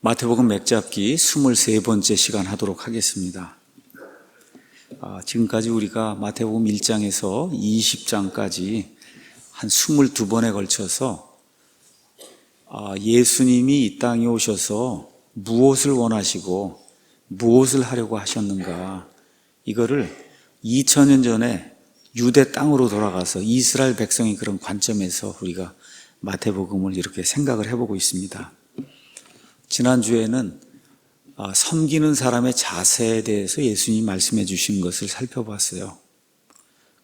마태복음 맥잡기 23번째 시간 하도록 하겠습니다. 지금까지 우리가 마태복음 1장에서 20장까지 한 22번에 걸쳐서 예수님이 이 땅에 오셔서 무엇을 원하시고 무엇을 하려고 하셨는가, 이거를 2000년 전에 유대 땅으로 돌아가서 이스라엘 백성의 그런 관점에서 우리가 마태복음을 이렇게 생각을 해보고 있습니다. 지난주에는 섬기는 사람의 자세에 대해서 예수님이 말씀해 주신 것을 살펴봤어요.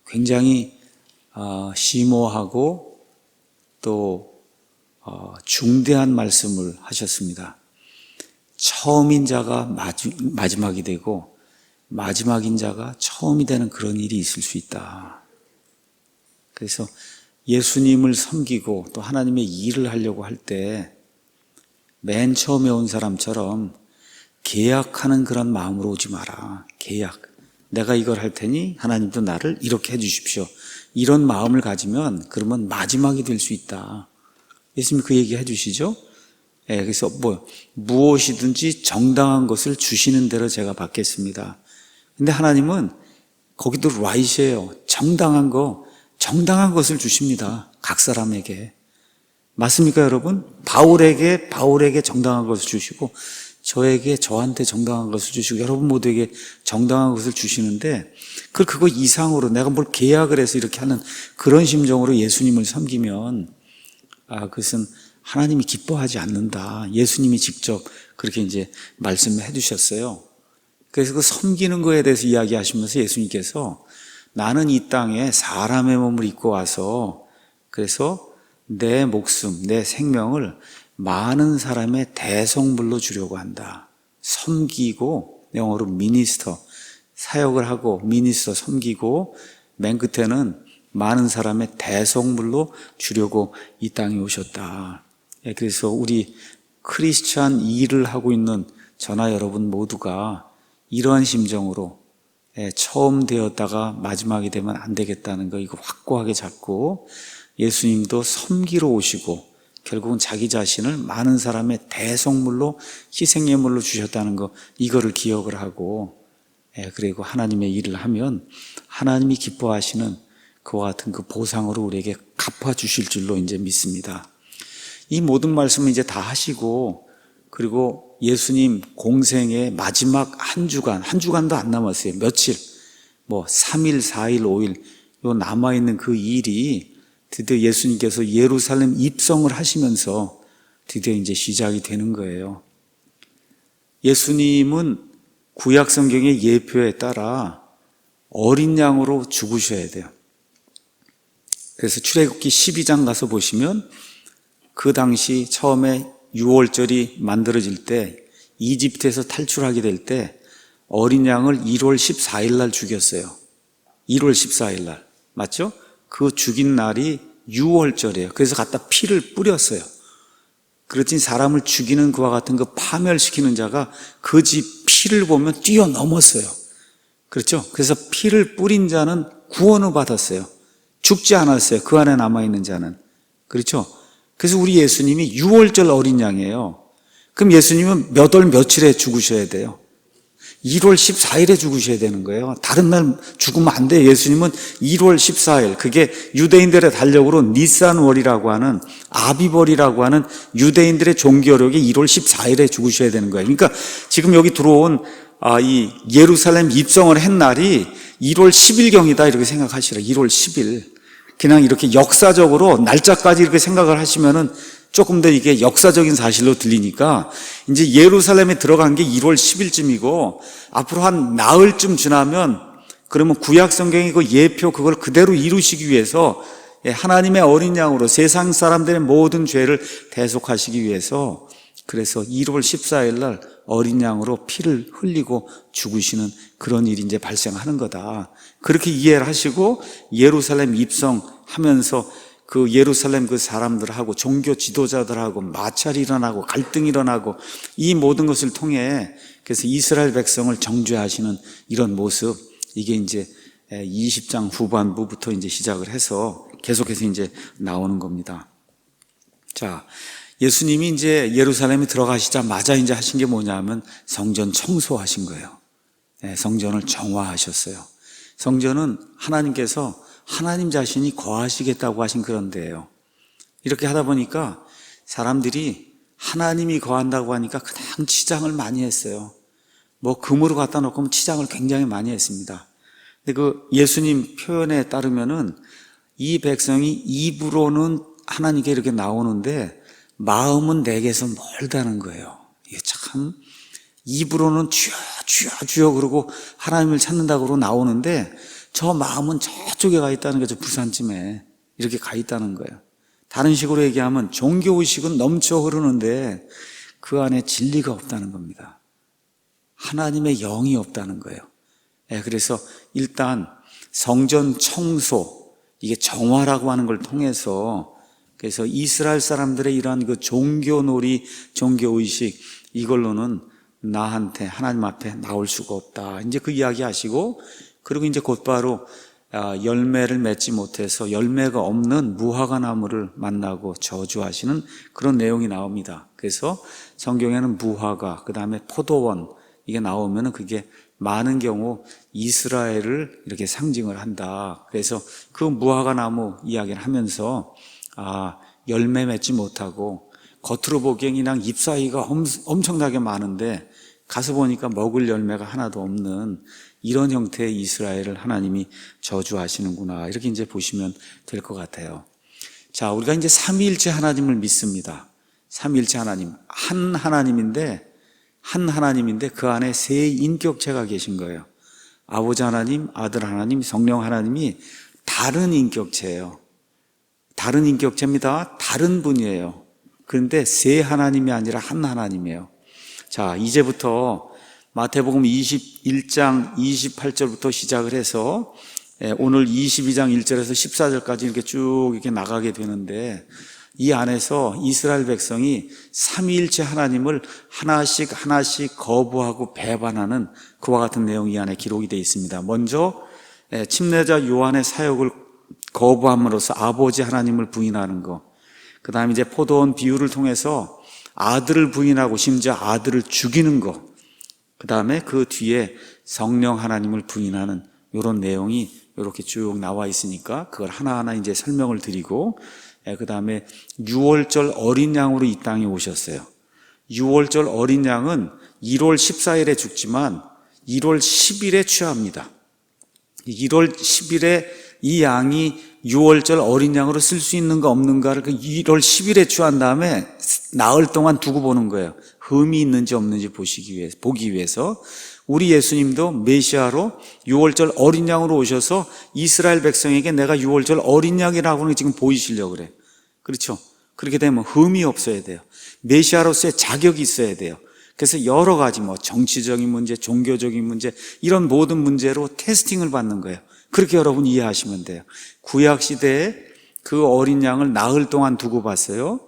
굉장히 심오하고 또 중대한 말씀을 하셨습니다. 처음인 자가 마지막이 되고 마지막인 자가 처음이 되는 그런 일이 있을 수 있다. 그래서 예수님을 섬기고 또 하나님의 일을 하려고 할 때 맨 처음에 온 사람처럼 계약하는 그런 마음으로 오지 마라. 계약. 내가 이걸 할 테니 하나님도 나를 이렇게 해 주십시오. 이런 마음을 가지면 그러면 마지막이 될 수 있다. 예수님이 그 얘기 해 주시죠? 그래서 무엇이든지 정당한 것을 주시는 대로 제가 받겠습니다. 근데 하나님은 거기도 right이에요. 정당한 것을 주십니다. 각 사람에게. 맞습니까, 여러분? 바울에게 정당한 것을 주시고, 저한테 정당한 것을 주시고, 여러분 모두에게 정당한 것을 주시는데, 그거 이상으로 내가 뭘 계약을 해서 이렇게 하는 그런 심정으로 예수님을 섬기면, 그것은 하나님이 기뻐하지 않는다. 예수님이 직접 그렇게 이제 말씀을 해 주셨어요. 그래서 그 섬기는 거에 대해서 이야기하시면서 예수님께서 나는 이 땅에 사람의 몸을 입고 와서 그래서 내 목숨, 내 생명을 많은 사람의 대성물로 주려고 한다. 섬기고, 영어로 미니스터, 사역을 하고 미니스터 섬기고, 맨 끝에는 많은 사람의 대성물로 주려고 이 땅에 오셨다. 그래서 우리 크리스찬 일을 하고 있는 저나 여러분 모두가 이러한 심정으로 처음 되었다가 마지막이 되면 안 되겠다는 거, 이거 확고하게 잡고, 예수님도 섬기러 오시고 결국은 자기 자신을 많은 사람의 대성물로 희생예물로 주셨다는 거, 이거를 기억을 하고, 그리고 하나님의 일을 하면 하나님이 기뻐하시는 그와 같은 그 보상으로 우리에게 갚아주실 줄로 이제 믿습니다. 이 모든 말씀을 이제 다 하시고, 그리고 예수님 공생의 마지막 한 주간도 안 남았어요. 며칠, 3일, 4일, 5일, 요 남아있는 그 일이 드디어 예수님께서 예루살렘 입성을 하시면서 드디어 이제 시작이 되는 거예요. 예수님은 구약 성경의 예표에 따라 어린 양으로 죽으셔야 돼요. 그래서 출애굽기 12장 가서 보시면 그 당시 처음에 6월절이 만들어질 때, 이집트에서 탈출하게 될 때 어린 양을 1월 14일 날 죽였어요. 1월 14일 날. 맞죠? 그 죽인 날이 6월절이에요. 그래서 갖다 피를 뿌렸어요. 그렇지 사람을 죽이는 그와 같은 그 파멸시키는 자가 그 집 피를 보면 뛰어넘었어요. 그렇죠? 그래서 피를 뿌린 자는 구원을 받았어요. 죽지 않았어요. 그 안에 남아있는 자는. 그렇죠? 그래서 우리 예수님이 6월절 어린 양이에요. 그럼 예수님은 몇 월 며칠에 죽으셔야 돼요? 1월 14일에 죽으셔야 되는 거예요. 다른 날 죽으면 안 돼요. 예수님은 1월 14일, 그게 유대인들의 달력으로 니산월이라고 하는, 아비벌이라고 하는 유대인들의 종교력이 1월 14일에 죽으셔야 되는 거예요. 그러니까 지금 여기 들어온 이 예루살렘 입성을 한 날이 1월 10일경이다 이렇게 생각하시라. 1월 10일. 그냥 이렇게 역사적으로 날짜까지 이렇게 생각을 하시면은 조금 더 이게 역사적인 사실로 들리니까, 이제 예루살렘에 들어간 게 1월 10일쯤이고 앞으로 한 나흘쯤 지나면, 그러면 구약 성경이 그 예표 그걸 그대로 이루시기 위해서 하나님의 어린 양으로 세상 사람들의 모든 죄를 대속하시기 위해서, 그래서 1월 14일 날 어린 양으로 피를 흘리고 죽으시는 그런 일이 이제 발생하는 거다. 그렇게 이해를 하시고 예루살렘 입성하면서 그 예루살렘 그 사람들하고 종교 지도자들하고 마찰이 일어나고 갈등이 일어나고 이 모든 것을 통해 그래서 이스라엘 백성을 정죄하시는 이런 모습, 이게 이제 20장 후반부부터 이제 시작을 해서 계속해서 이제 나오는 겁니다. 자, 예수님이 이제 예루살렘에 들어가시자마자 이제 하신 게 뭐냐면 성전 청소하신 거예요. 성전을 정화하셨어요. 성전은 하나님께서 하나님 자신이 거하시겠다고 하신 그런 데예요. 이렇게 하다 보니까 사람들이 하나님이 거한다고 하니까 그냥 치장을 많이 했어요. 뭐 금으로 갖다 놓고 치장을 굉장히 많이 했습니다. 근데 그 예수님 표현에 따르면은 이 백성이 입으로는 하나님께 이렇게 나오는데 마음은 내게서 멀다는 거예요. 이게 참, 입으로는 주여 주여 주여 그러고 하나님을 찾는다고 그러고 나오는데 저 마음은 저쪽에 가 있다는 거죠. 부산쯤에 이렇게 가 있다는 거예요. 다른 식으로 얘기하면 종교의식은 넘쳐 흐르는데 그 안에 진리가 없다는 겁니다. 하나님의 영이 없다는 거예요. 그래서 일단 성전 청소, 이게 정화라고 하는 걸 통해서, 그래서 이스라엘 사람들의 이러한 그 종교놀이, 종교의식, 이걸로는 나한테 하나님 앞에 나올 수가 없다. 이제 그 이야기 하시고, 그리고 이제 곧바로 열매를 맺지 못해서 열매가 없는 무화과 나무를 만나고 저주하시는 그런 내용이 나옵니다. 그래서 성경에는 무화과, 그 다음에 포도원, 이게 나오면은 그게 많은 경우 이스라엘을 이렇게 상징을 한다. 그래서 그 무화과 나무 이야기를 하면서 열매 맺지 못하고 겉으로 보기엔 그냥 잎 사이가 엄청나게 많은데 가서 보니까 먹을 열매가 하나도 없는 이런 형태의 이스라엘을 하나님이 저주하시는구나. 이렇게 이제 보시면 될 것 같아요. 자, 우리가 이제 삼위일체 하나님을 믿습니다. 삼위일체 하나님, 한 하나님인데 그 안에 세 인격체가 계신 거예요. 아버지 하나님, 아들 하나님, 성령 하나님이 다른 인격체예요. 다른 인격체입니다. 다른 분이에요. 그런데 세 하나님이 아니라 한 하나님이에요. 자, 이제부터 마태복음 21장 28절부터 시작을 해서 오늘 22장 1절에서 14절까지 이렇게 쭉 이렇게 나가게 되는데, 이 안에서 이스라엘 백성이 삼위일체 하나님을 하나씩 거부하고 배반하는 그와 같은 내용이 이 안에 기록이 되어 있습니다. 먼저 침례자 요한의 사역을 거부함으로써 아버지 하나님을 부인하는 것, 그 다음에 이제 포도원 비유를 통해서 아들을 부인하고 심지어 아들을 죽이는 것, 그 다음에 그 뒤에 성령 하나님을 부인하는 이런 내용이 이렇게 쭉 나와 있으니까 그걸 하나하나 이제 설명을 드리고, 그 다음에 6월절 어린 양으로 이 땅에 오셨어요. 6월절 어린 양은 1월 14일에 죽지만 1월 10일에 취합니다. 1월 10일에 이 양이 6월절 어린 양으로 쓸 수 있는가 없는가를 그 1월 10일에 취한 다음에 나흘 동안 두고 보는 거예요. 흠이 있는지 없는지 보기 위해서. 우리 예수님도 메시아로 6월절 어린 양으로 오셔서 이스라엘 백성에게 내가 6월절 어린 양이라고 지금 보이시려고 그래요. 그렇죠? 그렇게 되면 흠이 없어야 돼요. 메시아로서의 자격이 있어야 돼요. 그래서 여러 가지 정치적인 문제, 종교적인 문제, 이런 모든 문제로 테스팅을 받는 거예요. 그렇게 여러분 이해하시면 돼요. 구약 시대에 그 어린 양을 나흘 동안 두고 봤어요.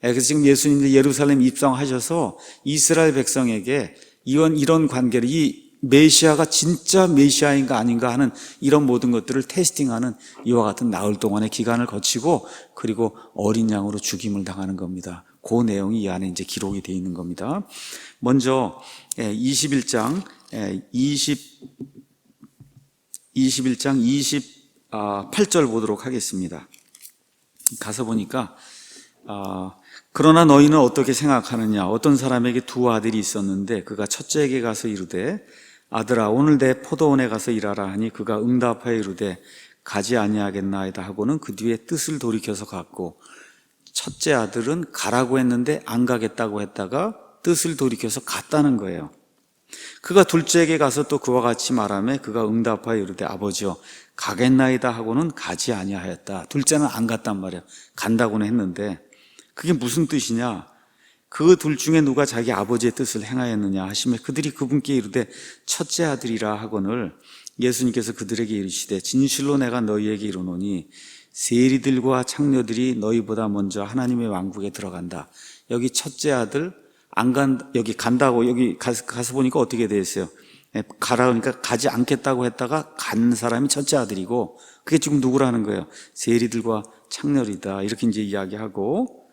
그래서 지금 예수님이 예루살렘 입성하셔서 이스라엘 백성에게 이런 관계를, 이 메시아가 진짜 메시아인가 아닌가 하는 이런 모든 것들을 테스팅하는 이와 같은 나흘 동안의 기간을 거치고, 그리고 어린 양으로 죽임을 당하는 겁니다. 그 내용이 이 안에 이제 기록이 되어 있는 겁니다. 먼저 21장 28절 보도록 하겠습니다. 가서 보니까 그러나 너희는 어떻게 생각하느냐? 어떤 사람에게 두 아들이 있었는데 그가 첫째에게 가서 이르되 아들아 오늘 내 포도원에 가서 일하라 하니 그가 응답하여 이르되 가지 아니하겠나이다 하고는 그 뒤에 뜻을 돌이켜서 갔고, 첫째 아들은 가라고 했는데 안 가겠다고 했다가 뜻을 돌이켜서 갔다는 거예요. 그가 둘째에게 가서 또 그와 같이 말하며 그가 응답하여 이르되 아버지여 가겠나이다 하고는 가지 아니하였다. 둘째는 안 갔단 말이에요. 간다고는 했는데 그게 무슨 뜻이냐? 그 둘 중에 누가 자기 아버지의 뜻을 행하였느냐 하시며 그들이 그분께 이르되 첫째 아들이라 하거늘 예수님께서 그들에게 이르시되 진실로 내가 너희에게 이르노니 세리들과 창녀들이 너희보다 먼저 하나님의 왕국에 들어간다. 여기 첫째 아들 여기 간다고, 여기 가서 보니까 어떻게 되어 있어요? 가라 그러니까 가지 않겠다고 했다가 간 사람이 첫째 아들이고, 그게 지금 누구라는 거예요? 세리들과 창녀이다. 이렇게 이제 이야기하고,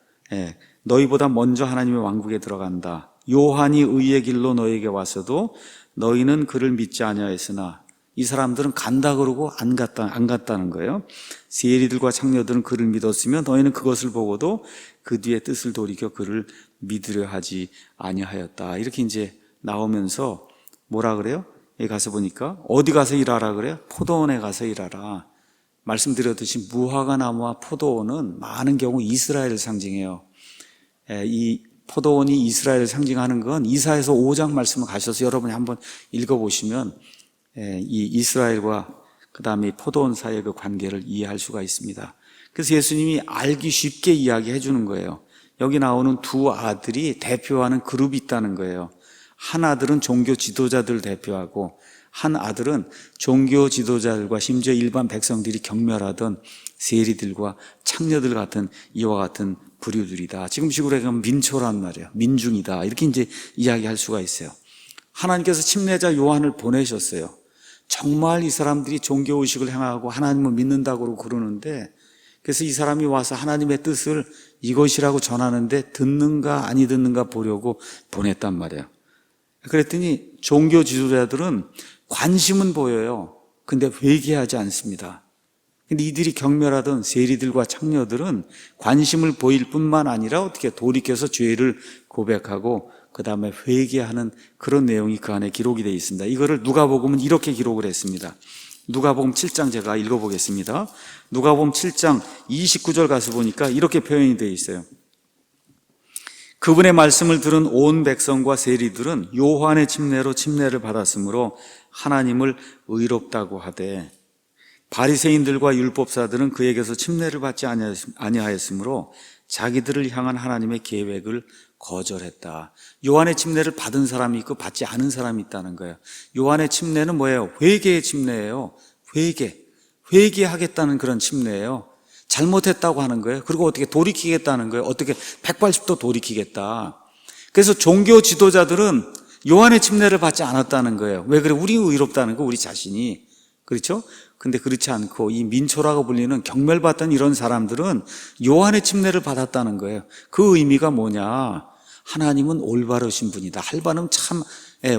너희보다 먼저 하나님의 왕국에 들어간다. 요한이 의의 길로 너희에게 왔어도 너희는 그를 믿지 아니하였으나 이 사람들은 간다 그러고 안 갔다는 거예요. 세리들과 창녀들은 그를 믿었으며 너희는 그것을 보고도 그 뒤에 뜻을 돌이켜 그를 믿으려 하지 아니하였다. 이렇게 이제 나오면서 뭐라 그래요? 여기 가서 보니까 어디 가서 일하라 그래요? 포도원에 가서 일하라. 말씀드렸듯이 무화과 나무와 포도원은 많은 경우 이스라엘을 상징해요. 이 포도원이 이스라엘을 상징하는 건 이사야서 5장 말씀을 가셔서 여러분이 한번 읽어보시면 이 이스라엘과 그 다음에 포도원 사이의 그 관계를 이해할 수가 있습니다. 그래서 예수님이 알기 쉽게 이야기해 주는 거예요. 여기 나오는 두 아들이 대표하는 그룹이 있다는 거예요. 한 아들은 종교 지도자들을 대표하고 한 아들은 종교 지도자들과 심지어 일반 백성들이 경멸하던 세리들과 창녀들 같은 이와 같은 부류들이다. 지금식으로 하면 민초란 말이에요. 민중이다. 이렇게 이제 이야기할 수가 있어요. 하나님께서 침례자 요한을 보내셨어요. 정말 이 사람들이 종교의식을 행하고 하나님을 믿는다고 그러는데 그래서 이 사람이 와서 하나님의 뜻을 이것이라고 전하는데 듣는가 아니 듣는가 보려고 보냈단 말이에요. 그랬더니 종교 지도자들은 관심은 보여요. 근데 회개하지 않습니다. 근데 이들이 경멸하던 세리들과 창녀들은 관심을 보일 뿐만 아니라 어떻게 돌이켜서 죄를 고백하고 그 다음에 회개하는 그런 내용이 그 안에 기록이 되어 있습니다. 이거를 누가복음은 이렇게 기록을 했습니다. 누가복음 7장 제가 읽어보겠습니다. 누가복음 7장 29절 가서 보니까 이렇게 표현이 되어 있어요. 그분의 말씀을 들은 온 백성과 세리들은 요한의 침례로 침례를 받았으므로 하나님을 의롭다고 하되 바리새인들과 율법사들은 그에게서 침례를 받지 아니하였으므로 자기들을 향한 하나님의 계획을 거절했다. 요한의 침례를 받은 사람이 있고 받지 않은 사람이 있다는 거예요. 요한의 침례는 뭐예요? 회개의 침례예요. 회개하겠다는 그런 침례예요. 잘못했다고 하는 거예요. 그리고 어떻게 돌이키겠다는 거예요. 어떻게 180도 돌이키겠다. 그래서 종교 지도자들은 요한의 침례를 받지 않았다는 거예요. 왜 그래? 우리 의롭다는 거, 우리 자신이. 그렇죠? 근데 그렇지 않고 이 민초라고 불리는 경멸받던 이런 사람들은 요한의 침례를 받았다는 거예요. 그 의미가 뭐냐? 하나님은 올바르신 분이다. 할바는 참,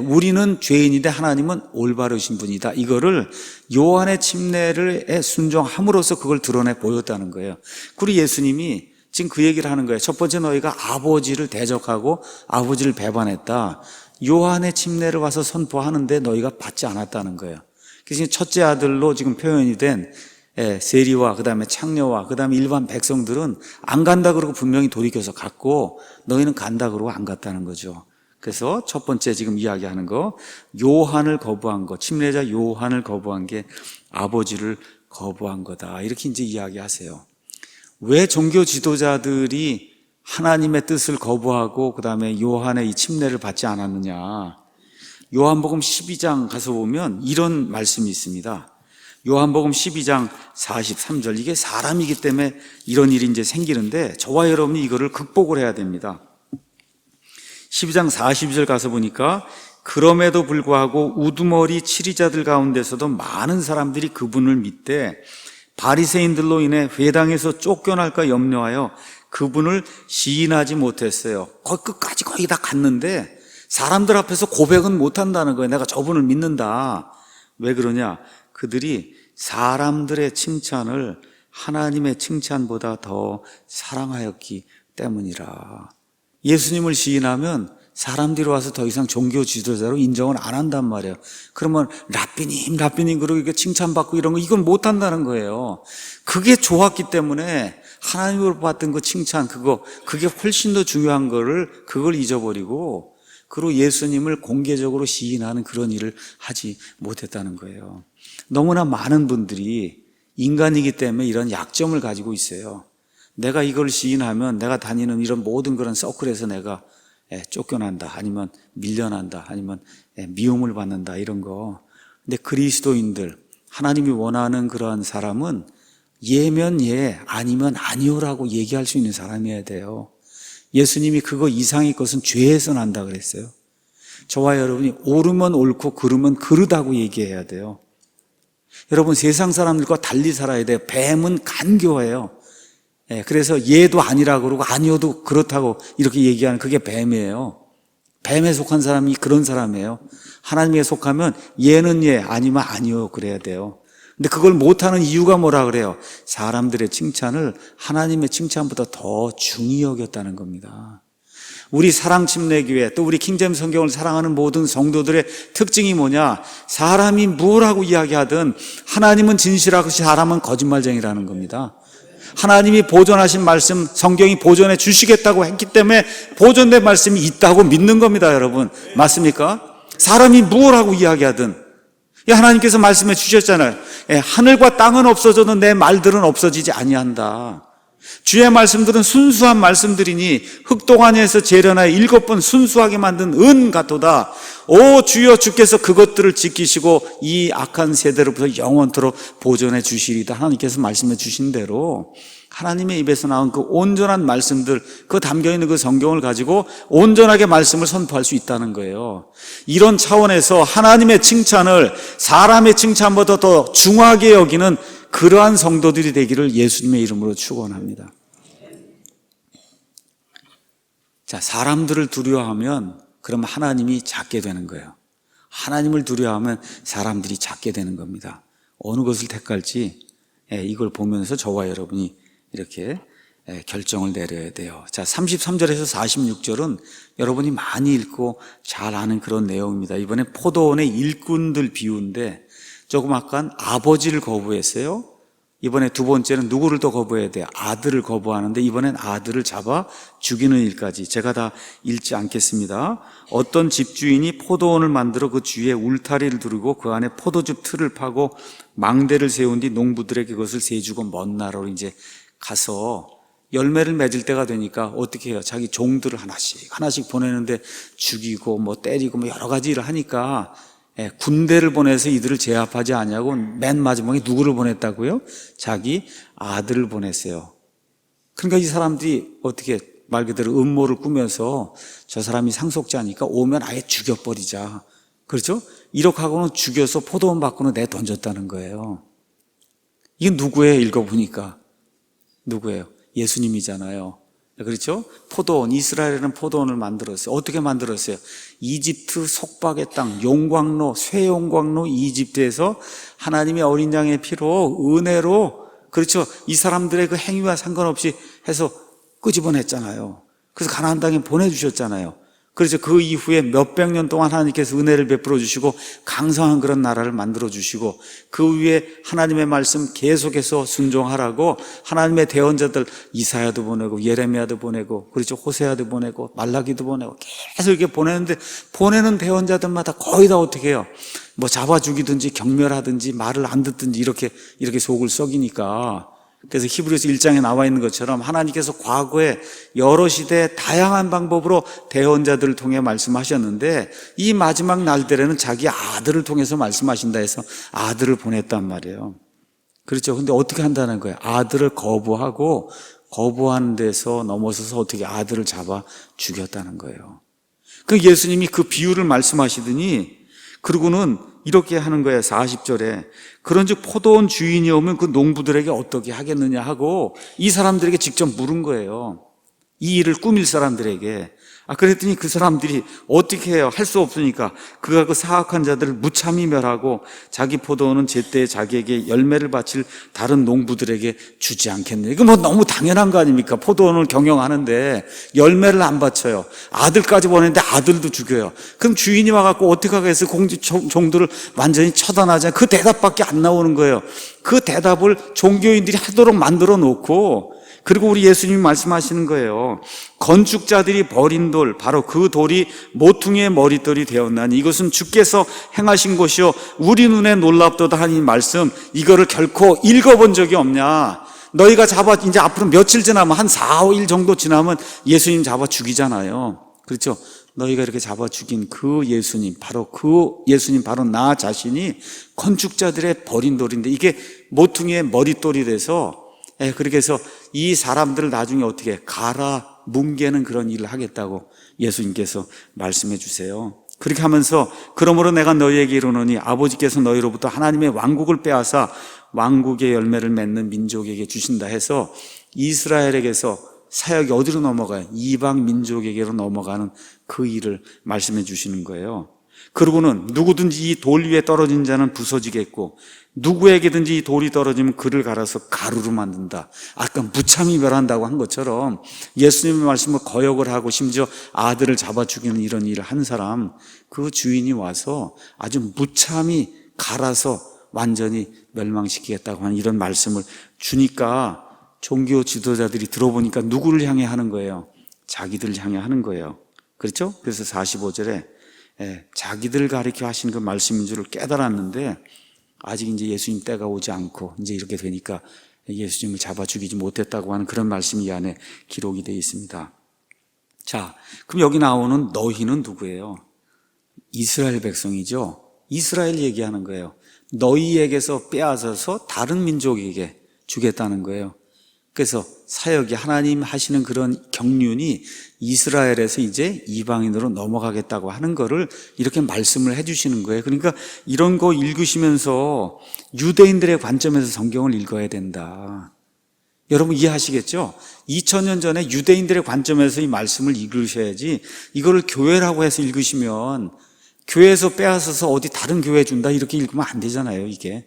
우리는 죄인인데 하나님은 올바르신 분이다. 이거를 요한의 침례를 순종함으로써 그걸 드러내 보였다는 거예요. 그리고 예수님이 지금 그 얘기를 하는 거예요. 첫 번째 너희가 아버지를 대적하고 아버지를 배반했다. 요한의 침례를 와서 선포하는데 너희가 받지 않았다는 거예요. 그래서 첫째 아들로 지금 표현이 된 세리와 그 다음에 창녀와 그 다음에 일반 백성들은 안 간다 그러고 분명히 돌이켜서 갔고 너희는 간다 그러고 안 갔다는 거죠. 그래서 첫 번째 지금 이야기하는 거, 요한을 거부한 거, 침례자 요한을 거부한 게 아버지를 거부한 거다. 이렇게 이제 이야기하세요. 왜 종교 지도자들이 하나님의 뜻을 거부하고 그 다음에 요한의 이 침례를 받지 않았느냐? 요한복음 12장 가서 보면 이런 말씀이 있습니다. 요한복음 12장 43절. 이게 사람이기 때문에 이런 일이 이제 생기는데 저와 여러분이 이거를 극복을 해야 됩니다. 12장 42절 가서 보니까 그럼에도 불구하고 우두머리 치리자들 가운데서도 많은 사람들이 그분을 믿되 바리새인들로 인해 회당에서 쫓겨날까 염려하여 그분을 시인하지 못했어요. 끝까지 거의 다 갔는데 사람들 앞에서 고백은 못한다는 거예요. 내가 저분을 믿는다. 왜 그러냐? 그들이 사람들의 칭찬을 하나님의 칭찬보다 더 사랑하였기 때문이라. 예수님을 시인하면 사람들이 와서 더 이상 종교 지도자로 인정을 안 한단 말이에요. 그러면 라삐님 그러고 이렇게 칭찬받고 이런 거 이건 못한다는 거예요. 그게 좋았기 때문에 하나님으로 받던 그 칭찬 그게 훨씬 더 중요한 거를 그걸 잊어버리고 그리고 예수님을 공개적으로 시인하는 그런 일을 하지 못했다는 거예요. 너무나 많은 분들이 인간이기 때문에 이런 약점을 가지고 있어요. 내가 이걸 시인하면 내가 다니는 이런 모든 그런 서클에서 내가 쫓겨난다, 아니면 밀려난다, 아니면 미움을 받는다, 이런 거. 근데 그리스도인들, 하나님이 원하는 그러한 사람은 예면 예, 아니면 아니오라고 얘기할 수 있는 사람이어야 돼요. 예수님이 그거 이상의 것은 죄에서 난다 그랬어요. 저와 여러분이 옳으면 옳고 그르면 그르다고 얘기해야 돼요. 여러분 세상 사람들과 달리 살아야 돼요. 뱀은 간교해요. 그래서 얘도 아니라고 그러고 아니어도 그렇다고 이렇게 얘기하는 그게 뱀이에요. 뱀에 속한 사람이 그런 사람이에요. 하나님에 속하면 얘는 얘, 아니면 아니요 그래야 돼요. 근데 그걸 못하는 이유가 뭐라 그래요? 사람들의 칭찬을 하나님의 칭찬보다 더 중히 여겼다는 겁니다. 우리 사랑침례교회 또 우리 킹제임스 성경을 사랑하는 모든 성도들의 특징이 뭐냐? 사람이 뭐라고 이야기하든 하나님은 진실하고 사람은 거짓말쟁이라는 겁니다. 하나님이 보존하신 말씀, 성경이 보존해 주시겠다고 했기 때문에 보존된 말씀이 있다고 믿는 겁니다, 여러분. 맞습니까? 사람이 무엇라고 이야기하든 하나님께서 말씀해 주셨잖아요. 하늘과 땅은 없어져도 내 말들은 없어지지 아니한다. 주의 말씀들은 순수한 말씀들이니 흙동안에서 재련하여 7번 순수하게 만든 은 같도다. 오 주여, 주께서 그것들을 지키시고 이 악한 세대로부터 영원토록 보존해 주시리다. 하나님께서 말씀해 주신 대로 하나님의 입에서 나온 그 온전한 말씀들, 그 담겨있는 그 성경을 가지고 온전하게 말씀을 선포할 수 있다는 거예요. 이런 차원에서 하나님의 칭찬을 사람의 칭찬보다 더 중하게 여기는 그러한 성도들이 되기를 예수님의 이름으로 축원합니다. 자, 사람들을 두려워하면 그러면 하나님이 작게 되는 거예요. 하나님을 두려워하면 사람들이 작게 되는 겁니다. 어느 것을 택할지 이걸 보면서 저와 여러분이 이렇게 결정을 내려야 돼요. 자, 33절에서 46절은 여러분이 많이 읽고 잘 아는 그런 내용입니다. 이번에 포도원의 일꾼들 비유인데 조금 아까 아버지를 거부했어요. 이번에 두 번째는 누구를 더 거부해야 돼요? 아들을 거부하는데 이번엔 아들을 잡아 죽이는 일까지. 제가 다 읽지 않겠습니다. 어떤 집주인이 포도원을 만들어 그 주위에 울타리를 두르고 그 안에 포도즙 틀을 파고 망대를 세운 뒤 농부들에게 그것을 세주고 먼 나라로 이제 가서 열매를 맺을 때가 되니까 어떻게 해요? 자기 종들을 하나씩 보내는데 죽이고 뭐 때리고 뭐 여러 가지 일을 하니까 군대를 보내서 이들을 제압하지 않냐고 맨 마지막에 누구를 보냈다고요? 자기 아들을 보냈어요. 그러니까 이 사람들이 어떻게 말 그대로 음모를 꾸면서 저 사람이 상속자니까 오면 아예 죽여버리자. 그렇죠? 이렇게 하고는 죽여서 포도원 밖으로 내던졌다는 거예요. 이게 누구예요? 읽어보니까 누구예요? 예수님이잖아요. 그렇죠? 포도원, 이스라엘에는 포도원을 만들었어요. 어떻게 만들었어요? 이집트 속박의 땅, 용광로, 쇠용광로 이집트에서 하나님의 어린 양의 피로 은혜로, 그렇죠? 이 사람들의 그 행위와 상관없이 해서 끄집어냈잖아요. 그래서 가나안 땅에 보내주셨잖아요. 그래서 그 이후에 몇백 년 동안 하나님께서 은혜를 베풀어 주시고 강성한 그런 나라를 만들어 주시고 그 위에 하나님의 말씀 계속해서 순종하라고 하나님의 대언자들 이사야도 보내고 예레미야도 보내고 그렇죠, 호세아도 보내고 말라기도 보내고 계속 이렇게 보내는데 보내는 대언자들마다 거의 다 어떻게 해요? 뭐 잡아 죽이든지 경멸하든지 말을 안 듣든지 이렇게 속을 썩이니까. 그래서 히브리서 1장에 나와 있는 것처럼 하나님께서 과거에 여러 시대 다양한 방법으로 대언자들을 통해 말씀하셨는데 이 마지막 날들에는 자기 아들을 통해서 말씀하신다 해서 아들을 보냈단 말이에요. 그렇죠. 근데 어떻게 한다는 거예요? 아들을 거부하고 거부하는 데서 넘어서서 어떻게 아들을 잡아 죽였다는 거예요. 그 예수님이 그 비유를 말씀하시더니 그러고는 이렇게 하는 거예요. 40절에 그런즉 포도원 주인이 오면 그 농부들에게 어떻게 하겠느냐 하고 이 사람들에게 직접 물은 거예요. 이 일을 꾸밀 사람들에게. 그랬더니 그 사람들이 어떻게 해요? 할 수 없으니까 그가 그 사악한 자들을 무참히 멸하고 자기 포도원은 제때에 자기에게 열매를 바칠 다른 농부들에게 주지 않겠네. 이거 뭐 너무 당연한 거 아닙니까? 포도원을 경영하는데 열매를 안 바쳐요. 아들까지 보냈는데 아들도 죽여요. 그럼 주인이 와갖고 어떻게 하겠어요? 종들을 완전히 처단하자. 그 대답밖에 안 나오는 거예요. 그 대답을 종교인들이 하도록 만들어 놓고 그리고 우리 예수님이 말씀하시는 거예요. 건축자들이 버린 돌, 바로 그 돌이 모퉁이의 머릿돌이 되었나니 이것은 주께서 행하신 것이요 우리 눈에 놀랍도다 하니 말씀, 이거를 결코 읽어본 적이 없냐? 너희가 이제 앞으로 며칠 지나면 한 4, 5일 정도 지나면 예수님 잡아 죽이잖아요. 그렇죠? 너희가 이렇게 잡아 죽인 그 예수님, 바로 나 자신이 건축자들의 버린 돌인데 이게 모퉁이의 머릿돌이 돼서 그렇게 해서 이 사람들을 나중에 어떻게 갈아 뭉개는 그런 일을 하겠다고 예수님께서 말씀해 주세요. 그렇게 하면서 그러므로 내가 너희에게 이르노니 아버지께서 너희로부터 하나님의 왕국을 빼앗아 왕국의 열매를 맺는 민족에게 주신다 해서 이스라엘에게서 사역이 어디로 넘어가요? 이방 민족에게로 넘어가는 그 일을 말씀해 주시는 거예요. 그리고는 누구든지 이 돌 위에 떨어진 자는 부서지겠고 누구에게든지 이 돌이 떨어지면 그를 갈아서 가루로 만든다. 아까 무참히 멸한다고 한 것처럼 예수님의 말씀을 거역을 하고 심지어 아들을 잡아 죽이는 이런 일을 한 사람, 그 주인이 와서 아주 무참히 갈아서 완전히 멸망시키겠다고 하는 이런 말씀을 주니까 종교 지도자들이 들어보니까 누구를 향해 하는 거예요? 자기들을 향해 하는 거예요. 그렇죠? 그래서 45절에 자기들 가리켜 하신 그 말씀인 줄을 깨달았는데 아직 이제 예수님 때가 오지 않고 이제 이렇게 되니까 예수님을 잡아 죽이지 못했다고 하는 그런 말씀이 이 안에 기록이 되어 있습니다. 자, 그럼 여기 나오는 너희는 누구예요? 이스라엘 백성이죠. 이스라엘 얘기하는 거예요. 너희에게서 빼앗아서 다른 민족에게 주겠다는 거예요. 그래서 사역이 하나님 하시는 그런 경륜이 이스라엘에서 이제 이방인으로 넘어가겠다고 하는 거를 이렇게 말씀을 해주시는 거예요. 그러니까 이런 거 읽으시면서 유대인들의 관점에서 성경을 읽어야 된다. 여러분 이해하시겠죠? 2000년 전에 유대인들의 관점에서 이 말씀을 읽으셔야지 이거를 교회라고 해서 읽으시면 교회에서 빼앗아서 어디 다른 교회에 준다 이렇게 읽으면 안 되잖아요, 이게.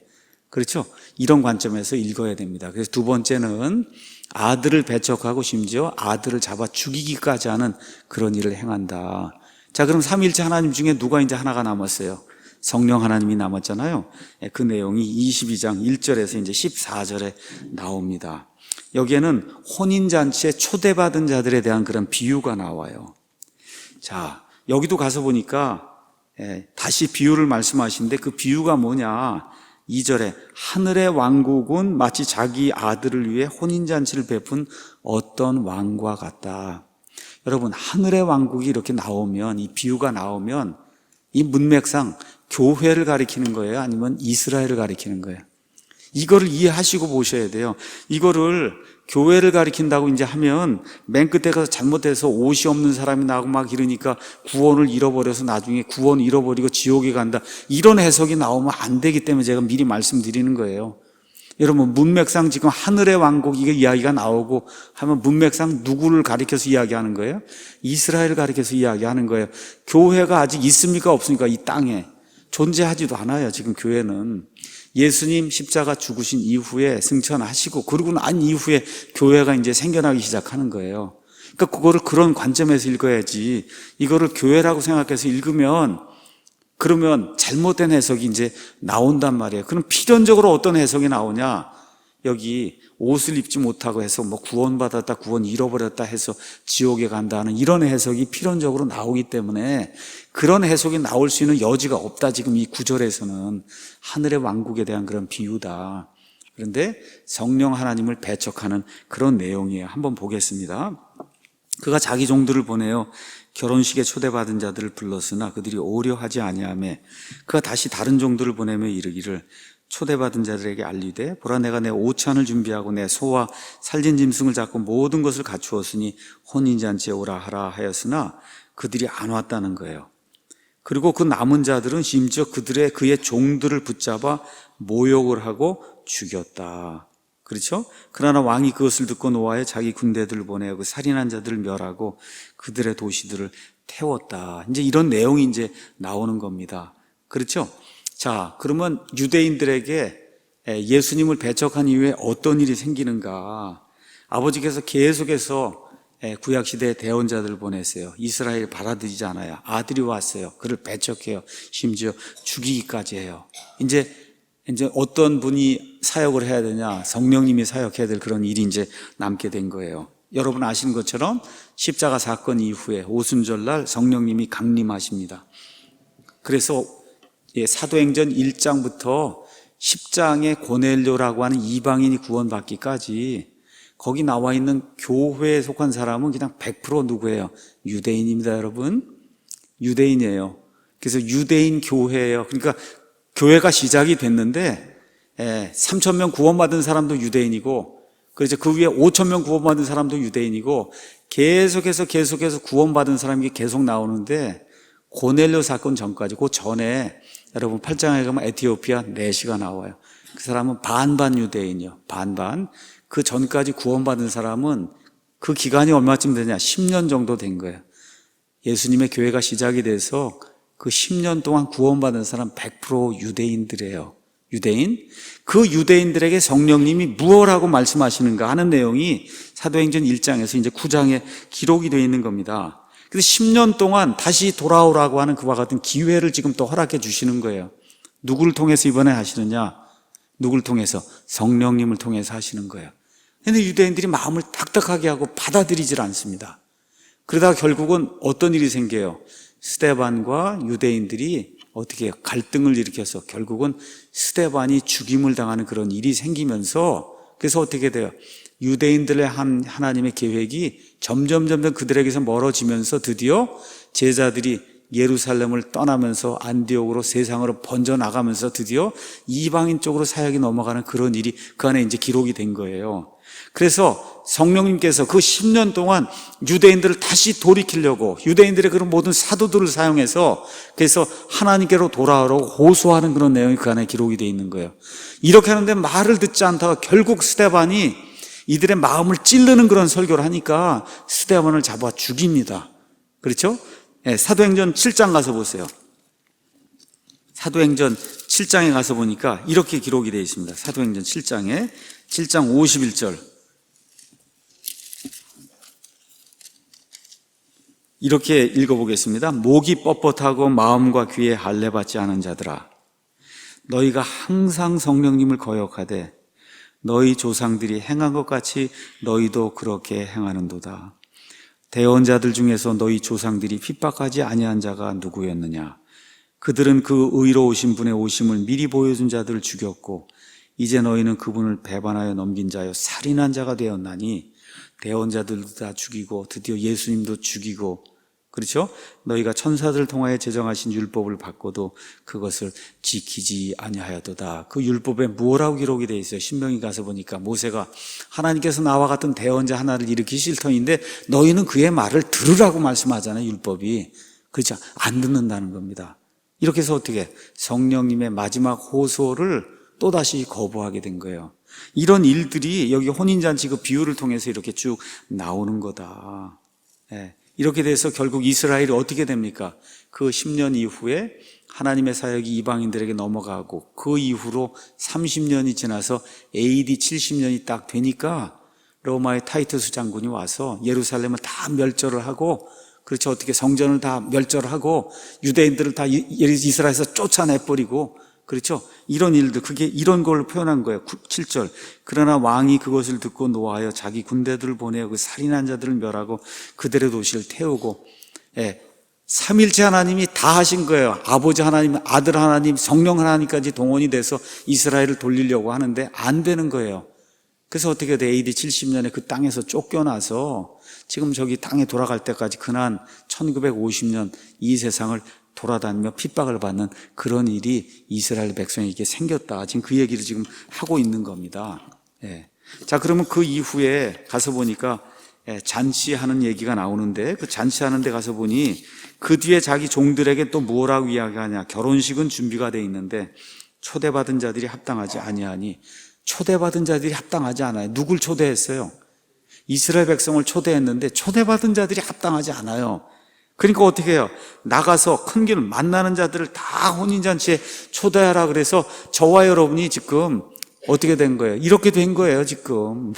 그렇죠? 이런 관점에서 읽어야 됩니다. 그래서 두 번째는 아들을 배척하고 심지어 아들을 잡아 죽이기까지 하는 그런 일을 행한다. 자, 그럼 삼위일체 하나님 중에 누가 이제 하나가 남았어요? 성령 하나님이 남았잖아요. 그 내용이 22장 1절에서 이제 14절에 나옵니다. 여기에는 혼인잔치에 초대받은 자들에 대한 그런 비유가 나와요. 자, 여기도 가서 보니까 다시 비유를 말씀하시는데 그 비유가 뭐냐? 2절에 하늘의 왕국은 마치 자기 아들을 위해 혼인잔치를 베푼 어떤 왕과 같다. 여러분, 하늘의 왕국이 이렇게 나오면, 이 비유가 나오면 이 문맥상 교회를 가리키는 거예요? 아니면 이스라엘을 가리키는 거예요? 이거를 이해하시고 보셔야 돼요. 이거를 교회를 가리킨다고 이제 하면 맨 끝에 가서 잘못해서 옷이 없는 사람이 나고 막 이러니까 구원을 잃어버려서 나중에 구원 잃어버리고 지옥에 간다. 이런 해석이 나오면 안 되기 때문에 제가 미리 말씀드리는 거예요. 여러분, 문맥상 지금 하늘의 왕국 이게 이야기가 나오고 하면 문맥상 누구를 가리켜서 이야기하는 거예요? 이스라엘을 가리켜서 이야기하는 거예요. 교회가 아직 있습니까? 없습니까? 이 땅에. 존재하지도 않아요, 지금 교회는. 예수님 십자가 죽으신 이후에 승천하시고 그러고 난 이후에 교회가 이제 생겨나기 시작하는 거예요. 그러니까 그거를 그런 관점에서 읽어야지 이거를 교회라고 생각해서 읽으면 그러면 잘못된 해석이 이제 나온단 말이에요. 그럼 필연적으로 어떤 해석이 나오냐? 여기 옷을 입지 못하고 해서 뭐 구원받았다, 구원 잃어버렸다 해서 지옥에 간다는 이런 해석이 필연적으로 나오기 때문에 그런 해석이 나올 수 있는 여지가 없다. 지금 이 구절에서는 하늘의 왕국에 대한 그런 비유다. 그런데 성령 하나님을 배척하는 그런 내용이에요. 한번 보겠습니다. 그가 자기 종들을 보내어 결혼식에 초대받은 자들을 불렀으나 그들이 오려하지 아니하매 그가 다시 다른 종들을 보내며 이르기를 초대받은 자들에게 알리되 보라 내가 내 오찬을 준비하고 내 소와 살진 짐승을 잡고 모든 것을 갖추었으니 혼인잔치에 오라 하라 하였으나 그들이 안 왔다는 거예요. 그리고 그 남은 자들은 심지어 그의 종들을 붙잡아 모욕을 하고 죽였다. 그렇죠? 그러나 왕이 그것을 듣고 노하여 자기 군대들을 보내어 그 살인한 자들을 멸하고 그들의 도시들을 태웠다. 이제 이런 내용이 이제 나오는 겁니다. 그렇죠? 자, 그러면 유대인들에게 예수님을 배척한 이후에 어떤 일이 생기는가? 아버지께서 계속해서 구약시대에 대언자들을 보냈어요. 이스라엘 받아들이지 않아요. 아들이 왔어요. 그를 배척해요. 심지어 죽이기까지 해요. 이제 어떤 분이 사역을 해야 되냐? 성령님이 사역해야 될 그런 일이 이제 남게 된 거예요. 여러분 아시는 것처럼 십자가 사건 이후에 오순절날 성령님이 강림하십니다. 그래서 사도행전 1장부터 10장의 고넬료라고 하는 이방인이 구원받기까지 거기 나와 있는 교회에 속한 사람은 그냥 100% 누구예요? 유대인입니다, 여러분. 유대인이에요. 그래서 유대인 교회예요. 그러니까 교회가 시작이 됐는데 3,000명 구원받은 사람도 유대인이고 그래서 그 위에 5,000명 구원받은 사람도 유대인이고 계속해서 구원받은 사람이 계속 나오는데 고넬료 사건 전까지 그 전에 여러분 8장에 가면 에티오피아 내시가 나와요. 그 사람은 반반 유대인이요. 반반. 그 전까지 구원받은 사람은 그 기간이 얼마쯤 되냐? 10년 정도 된 거예요. 예수님의 교회가 시작이 돼서 그 10년 동안 구원받은 사람 100% 유대인들이에요. 유대인. 그 유대인들에게 성령님이 무엇라고 말씀하시는가 하는 내용이 사도행전 1장에서 이제 9장에 기록이 되어 있는 겁니다. 그래서 10년 동안 다시 돌아오라고 하는 그와 같은 기회를 지금 또 허락해 주시는 거예요. 누구를 통해서 이번에 하시느냐? 누구를 통해서? 성령님을 통해서 하시는 거예요. 그런데 유대인들이 마음을 딱딱하게 하고 받아들이질 않습니다. 그러다가 결국은 어떤 일이 생겨요? 스데반과 유대인들이 어떻게 갈등을 일으켜서 결국은 스데반이 죽임을 당하는 그런 일이 생기면서, 그래서 어떻게 돼요? 유대인들의 하나님의 계획이 점점 그들에게서 멀어지면서 드디어 제자들이 예루살렘을 떠나면서 안디옥으로 세상으로 번져나가면서 드디어 이방인 쪽으로 사역이 넘어가는 그런 일이 그 안에 이제 기록이 된 거예요. 그래서 성령님께서 그 10년 동안 유대인들을 다시 돌이키려고 유대인들의 그런 모든 사도들을 사용해서 그래서 하나님께로 돌아오라고 호소하는 그런 내용이 그 안에 기록이 되어 있는 거예요. 이렇게 하는데 말을 듣지 않다가 결국 스데반이 이들의 마음을 찌르는 그런 설교를 하니까 스데반을 잡아 죽입니다. 그렇죠? 네, 사도행전 7장 가서 보세요. 사도행전 7장에 가서 보니까 이렇게 기록이 되어 있습니다. 사도행전 7장 51절. 이렇게 읽어보겠습니다. 목이 뻣뻣하고 마음과 귀에 할례받지 않은 자들아, 너희가 항상 성령님을 거역하되 너희 조상들이 행한 것 같이 너희도 그렇게 행하는도다. 대언자들 중에서 너희 조상들이 핍박하지 아니한 자가 누구였느냐? 그들은 그 의로우신 분의 오심을 미리 보여준 자들을 죽였고 이제 너희는 그분을 배반하여 넘긴 자여 살인한 자가 되었나니 대언자들도 다 죽이고 드디어 예수님도 죽이고, 그렇죠? 너희가 천사들을 통하여 제정하신 율법을 받고도 그것을 지키지 아니하였도다. 그 율법에 뭐라고 기록이 되어 있어요? 신명기 가서 보니까 모세가 하나님께서 나와 같은 대언자 하나를 일으키실 터인데 너희는 그의 말을 들으라고 말씀하잖아요. 율법이. 그렇죠? 안 듣는다는 겁니다. 이렇게 해서 어떻게 성령님의 마지막 호소를 또다시 거부하게 된 거예요. 이런 일들이 여기 혼인잔치 그 비유를 통해서 이렇게 쭉 나오는 거다. 예. 이렇게 돼서 결국 이스라엘이 어떻게 됩니까? 그 10년 이후에 하나님의 사역이 이방인들에게 넘어가고 그 이후로 30년이 지나서 AD 70년이 딱 되니까 로마의 타이투스 장군이 와서 예루살렘을 다 멸절을 하고, 그렇죠, 어떻게 성전을 다 멸절하고 유대인들을 다 이스라엘에서 쫓아내버리고, 그렇죠, 이런 일들, 그게 이런 걸 표현한 거예요. 7절. 그러나 왕이 그것을 듣고 노하여 자기 군대들을 보내어 그 살인한 자들을 멸하고 그들의 도시를 태우고, 예, 삼일체 하나님이 다 하신 거예요. 아버지 하나님, 아들 하나님, 성령 하나님까지 동원이 돼서 이스라엘을 돌리려고 하는데 안 되는 거예요. 그래서 어떻게 돼? AD 70년에 그 땅에서 쫓겨나서 지금 저기 땅에 돌아갈 때까지 근한 1950년 이 세상을 돌아다니며 핍박을 받는 그런 일이 이스라엘 백성에게 생겼다. 지금 그 얘기를 지금 하고 있는 겁니다. 예. 자, 그러면 그 이후에 가서 보니까 잔치하는 얘기가 나오는데 그 잔치하는 데 가서 보니 그 뒤에 자기 종들에게 또 뭐라고 이야기하냐? 결혼식은 준비가 돼 있는데 초대받은 자들이 합당하지 아니하니. 초대받은 자들이 합당하지 않아요. 누굴 초대했어요? 이스라엘 백성을 초대했는데 초대받은 자들이 합당하지 않아요. 그러니까 어떻게 해요? 나가서 큰 길 만나는 자들을 다 혼인잔치에 초대하라 그래서 저와 여러분이 지금 어떻게 된 거예요? 이렇게 된 거예요, 지금.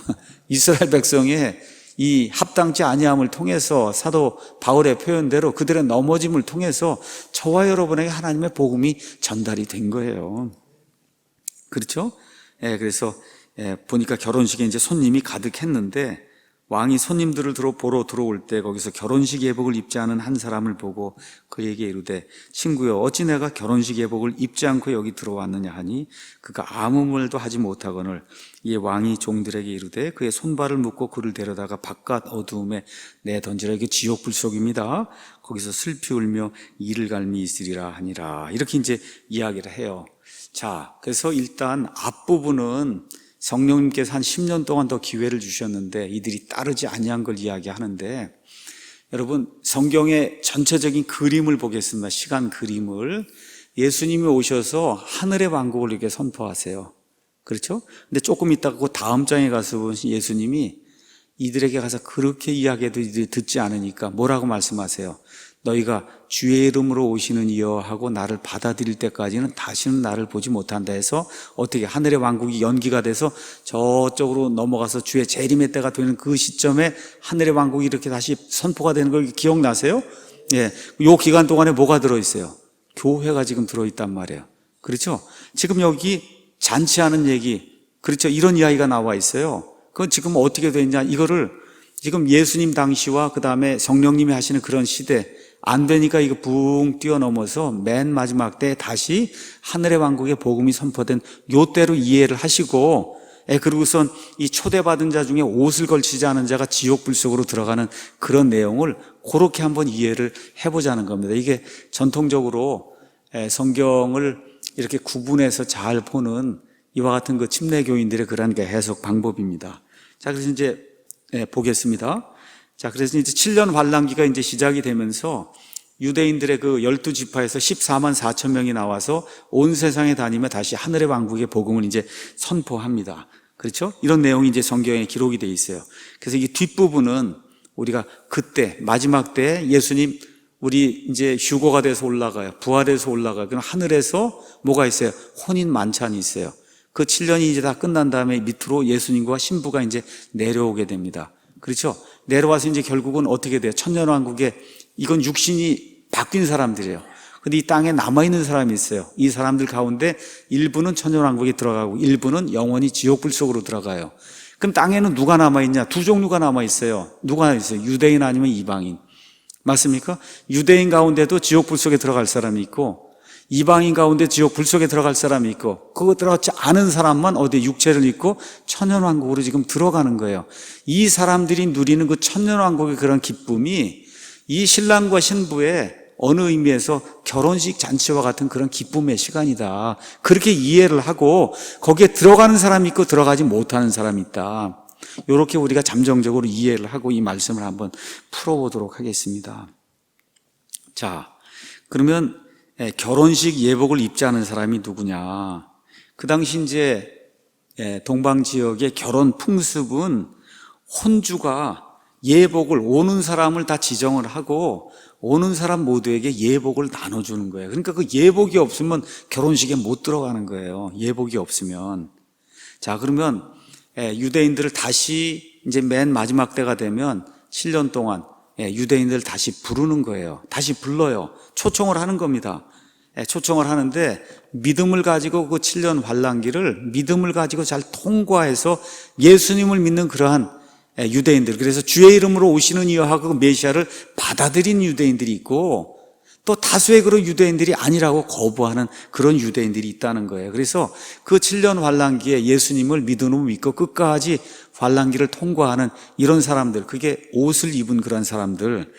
이스라엘 백성의 이 합당치 아니함을 통해서 사도 바울의 표현대로 그들의 넘어짐을 통해서 저와 여러분에게 하나님의 복음이 전달이 된 거예요. 그렇죠? 예, 그래서 보니까 결혼식에 이제 손님이 가득했는데 왕이 손님들을 보러 들어올 때 거기서 결혼식 예복을 입지 않은 한 사람을 보고 그에게 이르되 친구여 어찌 내가 결혼식 예복을 입지 않고 여기 들어왔느냐 하니 그가 아무 말도 하지 못하거늘 이에 왕이 종들에게 이르되 그의 손발을 묶고 그를 데려다가 바깥 어두움에 내던지라. 이게 지옥 불속입니다. 거기서 슬피 울며 이를 갈미 있으리라 하니라. 이렇게 이제 이야기를 해요. 자, 그래서 일단 앞부분은 성령님께서 한 10년 동안 더 기회를 주셨는데 이들이 따르지 아니한 걸 이야기하는데, 여러분 성경의 전체적인 그림을 보겠습니다. 시간 그림을. 예수님이 오셔서 하늘의 왕국을 이렇게 선포하세요. 그렇죠? 근데 조금 있다가 그 다음 장에 가서 보시면 예수님이 이들에게 가서 그렇게 이야기해도 이들이 듣지 않으니까 뭐라고 말씀하세요? 너희가 주의 이름으로 오시는 이여 하고 나를 받아들일 때까지는 다시는 나를 보지 못한다 해서 어떻게 하늘의 왕국이 연기가 돼서 저쪽으로 넘어가서 주의 재림의 때가 되는 그 시점에 하늘의 왕국이 이렇게 다시 선포가 되는 걸 기억나세요? 예, 요 기간 동안에 뭐가 들어있어요? 교회가 지금 들어있단 말이에요. 그렇죠? 지금 여기 잔치하는 얘기, 그렇죠? 이런 이야기가 나와 있어요. 그건 지금 어떻게 되냐? 이거를 지금 예수님 당시와 그 다음에 성령님이 하시는 그런 시대 안 되니까 이거 붕 뛰어넘어서 맨 마지막 때 다시 하늘의 왕국의 복음이 선포된 요때로 이해를 하시고, 그리고선 이 초대받은 자 중에 옷을 걸치지 않은 자가 지옥 불 속으로 들어가는 그런 내용을 그렇게 한번 이해를 해보자는 겁니다. 이게 전통적으로 성경을 이렇게 구분해서 잘 보는 이와 같은 그 침례교인들의 그런 해석 방법입니다. 자, 그래서 이제 보겠습니다. 자, 그래서 이제 7년 환란기가 이제 시작이 되면서 유대인들의 그 12지파에서 14만 4천 명이 나와서 온 세상에 다니며 다시 하늘의 왕국의 복음을 이제 선포합니다. 그렇죠? 이런 내용이 이제 성경에 기록이 되어 있어요. 그래서 이 뒷부분은 우리가 그때 마지막 때 예수님 우리 이제 휴거가 돼서 올라가요. 부활해서 올라가요. 그럼 하늘에서 뭐가 있어요? 혼인 만찬이 있어요. 그 7년이 이제 다 끝난 다음에 밑으로 예수님과 신부가 이제 내려오게 됩니다. 그렇죠? 내려와서 이제 결국은 어떻게 돼요? 천년왕국에 이건 육신이 바뀐 사람들이에요. 근데 이 땅에 남아있는 사람이 있어요. 이 사람들 가운데 일부는 천년왕국에 들어가고 일부는 영원히 지옥불 속으로 들어가요. 그럼 땅에는 누가 남아있냐? 두 종류가 남아있어요. 누가 남아있어요? 유대인 아니면 이방인. 맞습니까? 유대인 가운데도 지옥불 속에 들어갈 사람이 있고 이방인 가운데 지옥 불 속에 들어갈 사람이 있고 그거 들어가지 않은 사람만 어디 육체를 입고 천년왕국으로 지금 들어가는 거예요. 이 사람들이 누리는 그 천년왕국의 그런 기쁨이 이 신랑과 신부의 어느 의미에서 결혼식 잔치와 같은 그런 기쁨의 시간이다. 그렇게 이해를 하고 거기에 들어가는 사람이 있고 들어가지 못하는 사람이 있다. 이렇게 우리가 잠정적으로 이해를 하고 이 말씀을 한번 풀어보도록 하겠습니다. 자, 그러면 결혼식 예복을 입지 않은 사람이 누구냐? 그 당시 이제 동방 지역의 결혼 풍습은 혼주가 예복을 오는 사람을 다 지정을 하고 오는 사람 모두에게 예복을 나눠주는 거예요. 그러니까 그 예복이 없으면 결혼식에 못 들어가는 거예요. 예복이 없으면. 자, 그러면 유대인들을 다시 이제 맨 마지막 때가 되면 7년 동안 유대인들을 다시 부르는 거예요. 다시 불러요. 초청을 하는 겁니다. 초청을 하는데 믿음을 가지고 그 7년 환란기를 믿음을 가지고 잘 통과해서 예수님을 믿는 그러한 유대인들, 그래서 주의 이름으로 오시는 이여 하고 메시아를 받아들인 유대인들이 있고 또 다수의 그런 유대인들이 아니라고 거부하는 그런 유대인들이 있다는 거예요. 그래서 그 7년 환란기에 예수님을 믿음으로 믿고 끝까지 환란기를 통과하는 이런 사람들, 그게 옷을 입은 그런 사람들,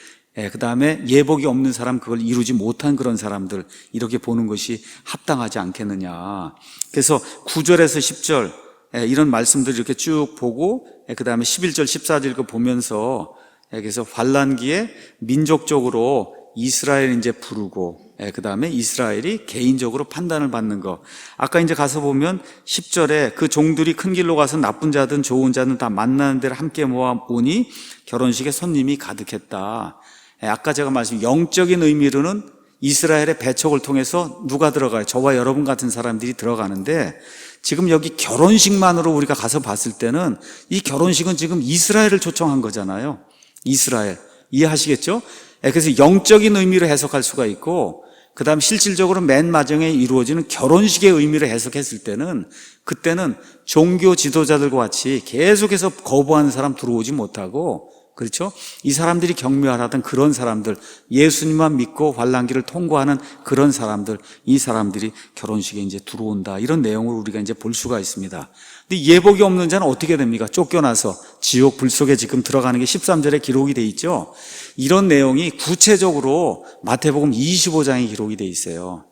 그 다음에 예복이 없는 사람, 그걸 이루지 못한 그런 사람들, 이렇게 보는 것이 합당하지 않겠느냐. 그래서 9절에서 10절 이런 말씀들을 이렇게 쭉 보고 그 다음에 11절 14절 보면서 그래서 환란기에 민족적으로 이스라엘 이제 부르고 그 다음에 이스라엘이 개인적으로 판단을 받는 거. 아까 이제 가서 보면 10절에 그 종들이 큰 길로 가서 나쁜 자든 좋은 자든 다 만나는 데를 함께 모아 오니 결혼식에 손님이 가득했다. 아까 제가 말씀 영적인 의미로는 이스라엘의 배척을 통해서 누가 들어가요? 저와 여러분 같은 사람들이 들어가는데 지금 여기 결혼식만으로 우리가 가서 봤을 때는 이 결혼식은 지금 이스라엘을 초청한 거잖아요. 이스라엘. 이해하시겠죠? 그래서 영적인 의미로 해석할 수가 있고 그 다음 실질적으로 맨 마지막에 이루어지는 결혼식의 의미로 해석했을 때는 그때는 종교 지도자들과 같이 계속해서 거부하는 사람 들어오지 못하고 그렇죠? 이 사람들이 경멸하던 그런 사람들, 예수님만 믿고 환란기를 통과하는 그런 사람들, 이 사람들이 결혼식에 이제 들어온다. 이런 내용을 우리가 이제 볼 수가 있습니다. 근데 예복이 없는 자는 어떻게 됩니까? 쫓겨나서 지옥 불 속에 지금 들어가는 게 13절에 기록이 돼 있죠. 이런 내용이 구체적으로 마태복음 25장에 기록이 돼 있어요.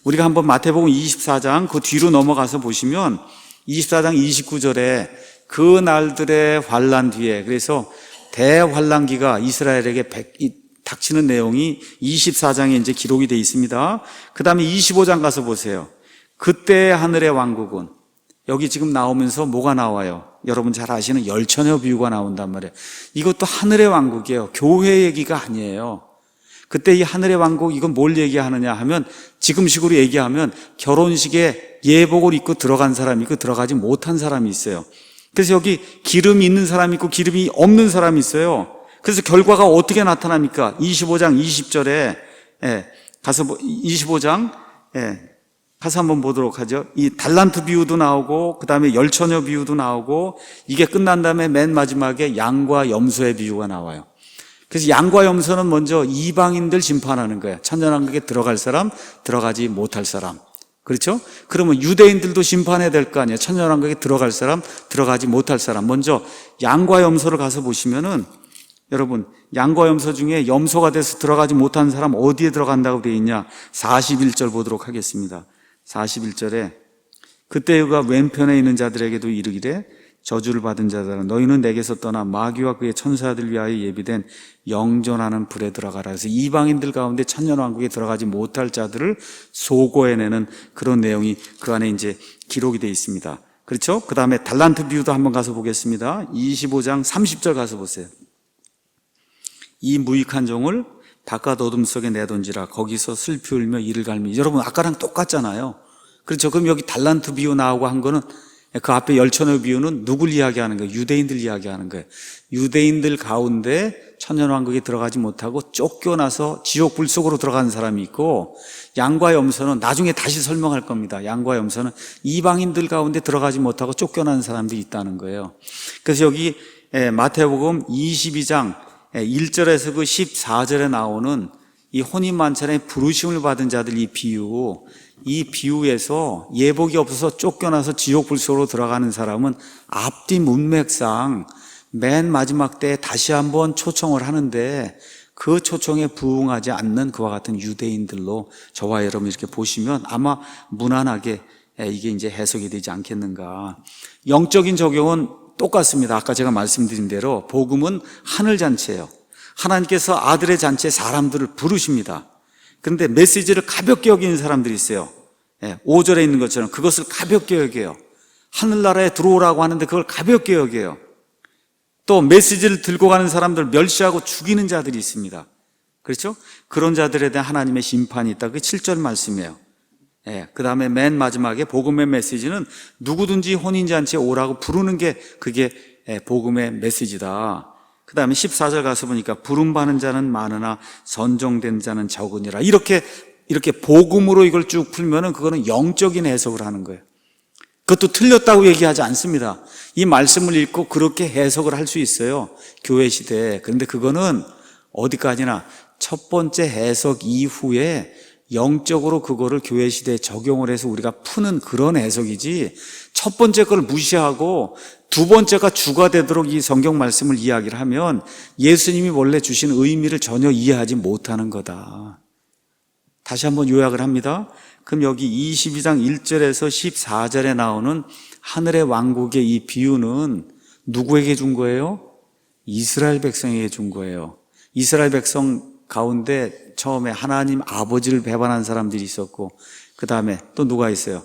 우리가 한번 마태복음 24장 그 뒤로 넘어가서 보시면 24장 29절에 그 날들의 환란 뒤에 그래서 대환란기가 이스라엘에게 닥치는 내용이 24장에 이제 기록이 되어 있습니다. 그 다음에 25장 가서 보세요. 그때 하늘의 왕국은 여기 지금 나오면서 뭐가 나와요? 여러분 잘 아시는 열처녀 비유가 나온단 말이에요. 이것도 하늘의 왕국이에요. 교회 얘기가 아니에요. 그때 이 하늘의 왕국, 이건 뭘 얘기하느냐 하면, 지금식으로 얘기하면 결혼식에 예복을 입고 들어간 사람이 있고 들어가지 못한 사람이 있어요. 그래서 여기 기름이 있는 사람이 있고 기름이 없는 사람이 있어요. 그래서 결과가 어떻게 나타납니까? 25장 20절에 가서 25장 가서 한번 보도록 하죠. 이 달란트 비유도 나오고 그 다음에 열처녀 비유도 나오고, 이게 끝난 다음에 맨 마지막에 양과 염소의 비유가 나와요. 그래서 양과 염소는 먼저 이방인들 심판하는 거예요. 천년왕국에 들어갈 사람, 들어가지 못할 사람. 그렇죠? 그러면 유대인들도 심판해야 될 거 아니에요. 천년왕국에 들어갈 사람, 들어가지 못할 사람. 먼저 양과 염소를 가서 보시면은, 여러분, 양과 염소 중에 염소가 돼서 들어가지 못한 사람 어디에 들어간다고 되어 있냐? 41절 보도록 하겠습니다. 41절에 그때 그가 왼편에 있는 자들에게도 이르기를, 저주를 받은 자들아, 너희는 내게서 떠나 마귀와 그의 천사들 위하여 예비된 영존하는 불에 들어가라. 그래서 이방인들 가운데 천년왕국에 들어가지 못할 자들을 소고해내는 그런 내용이 그 안에 이제 기록이 되어 있습니다. 그렇죠? 그 다음에 달란트 비유도 한번 가서 보겠습니다. 25장 30절 가서 보세요. 이 무익한 종을 바깥 어둠 속에 내던지라. 거기서 슬피 울며 이를 갈미. 여러분, 아까랑 똑같잖아요. 그렇죠? 그럼 여기 달란트 비유 나오고 한 거는, 그 앞에 열처녀 비유는 누굴 이야기하는 거예요? 유대인들 이야기하는 거예요. 유대인들 가운데 천년왕국에 들어가지 못하고 쫓겨나서 지옥 불 속으로 들어가는 사람이 있고, 양과 염소는 나중에 다시 설명할 겁니다. 양과 염소는 이방인들 가운데 들어가지 못하고 쫓겨나는 사람들이 있다는 거예요. 그래서 여기 마태복음 22장 1절에서 그 14절에 나오는 이 혼인만찬에 부르심을 받은 자들, 이 비유에서 예복이 없어서 쫓겨나서 지옥 불속으로 들어가는 사람은 앞뒤 문맥상 맨 마지막 때 다시 한번 초청을 하는데, 그 초청에 부응하지 않는 그와 같은 유대인들로 저와 여러분 이렇게 보시면 아마 무난하게 이게 이제 해석이 되지 않겠는가. 영적인 적용은 똑같습니다. 아까 제가 말씀드린 대로 복음은 하늘잔치예요. 하나님께서 아들의 잔치에 사람들을 부르십니다. 그런데 메시지를 가볍게 여기는 사람들이 있어요. 5절에 있는 것처럼 그것을 가볍게 여겨요. 하늘나라에 들어오라고 하는데 그걸 가볍게 여겨요. 또 메시지를 들고 가는 사람들 멸시하고 죽이는 자들이 있습니다. 그렇죠? 그런 자들에 대한 하나님의 심판이 있다. 그게 7절 말씀이에요. 그 다음에 맨 마지막에 복음의 메시지는 누구든지 혼인잔치에 오라고 부르는 게 그게 복음의 메시지다. 그 다음에 14절 가서 보니까 부름받는 자는 많으나 선정된 자는 적으니라. 이렇게 복음으로 이걸 쭉 풀면은 그거는 영적인 해석을 하는 거예요. 그것도 틀렸다고 얘기하지 않습니다. 이 말씀을 읽고 그렇게 해석을 할 수 있어요. 교회 시대에. 그런데 그거는 어디까지나 첫 번째 해석 이후에 영적으로 그거를 교회 시대에 적용을 해서 우리가 푸는 그런 해석이지, 첫 번째 걸 무시하고 두 번째가 주가 되도록 이 성경 말씀을 이야기를 하면 예수님이 원래 주신 의미를 전혀 이해하지 못하는 거다. 다시 한번 요약을 합니다. 그럼 여기 22장 1절에서 14절에 나오는 하늘의 왕국의 이 비유는 누구에게 준 거예요? 이스라엘 백성에게 준 거예요. 이스라엘 백성 가운데 처음에 하나님 아버지를 배반한 사람들이 있었고, 그 다음에 또 누가 있어요?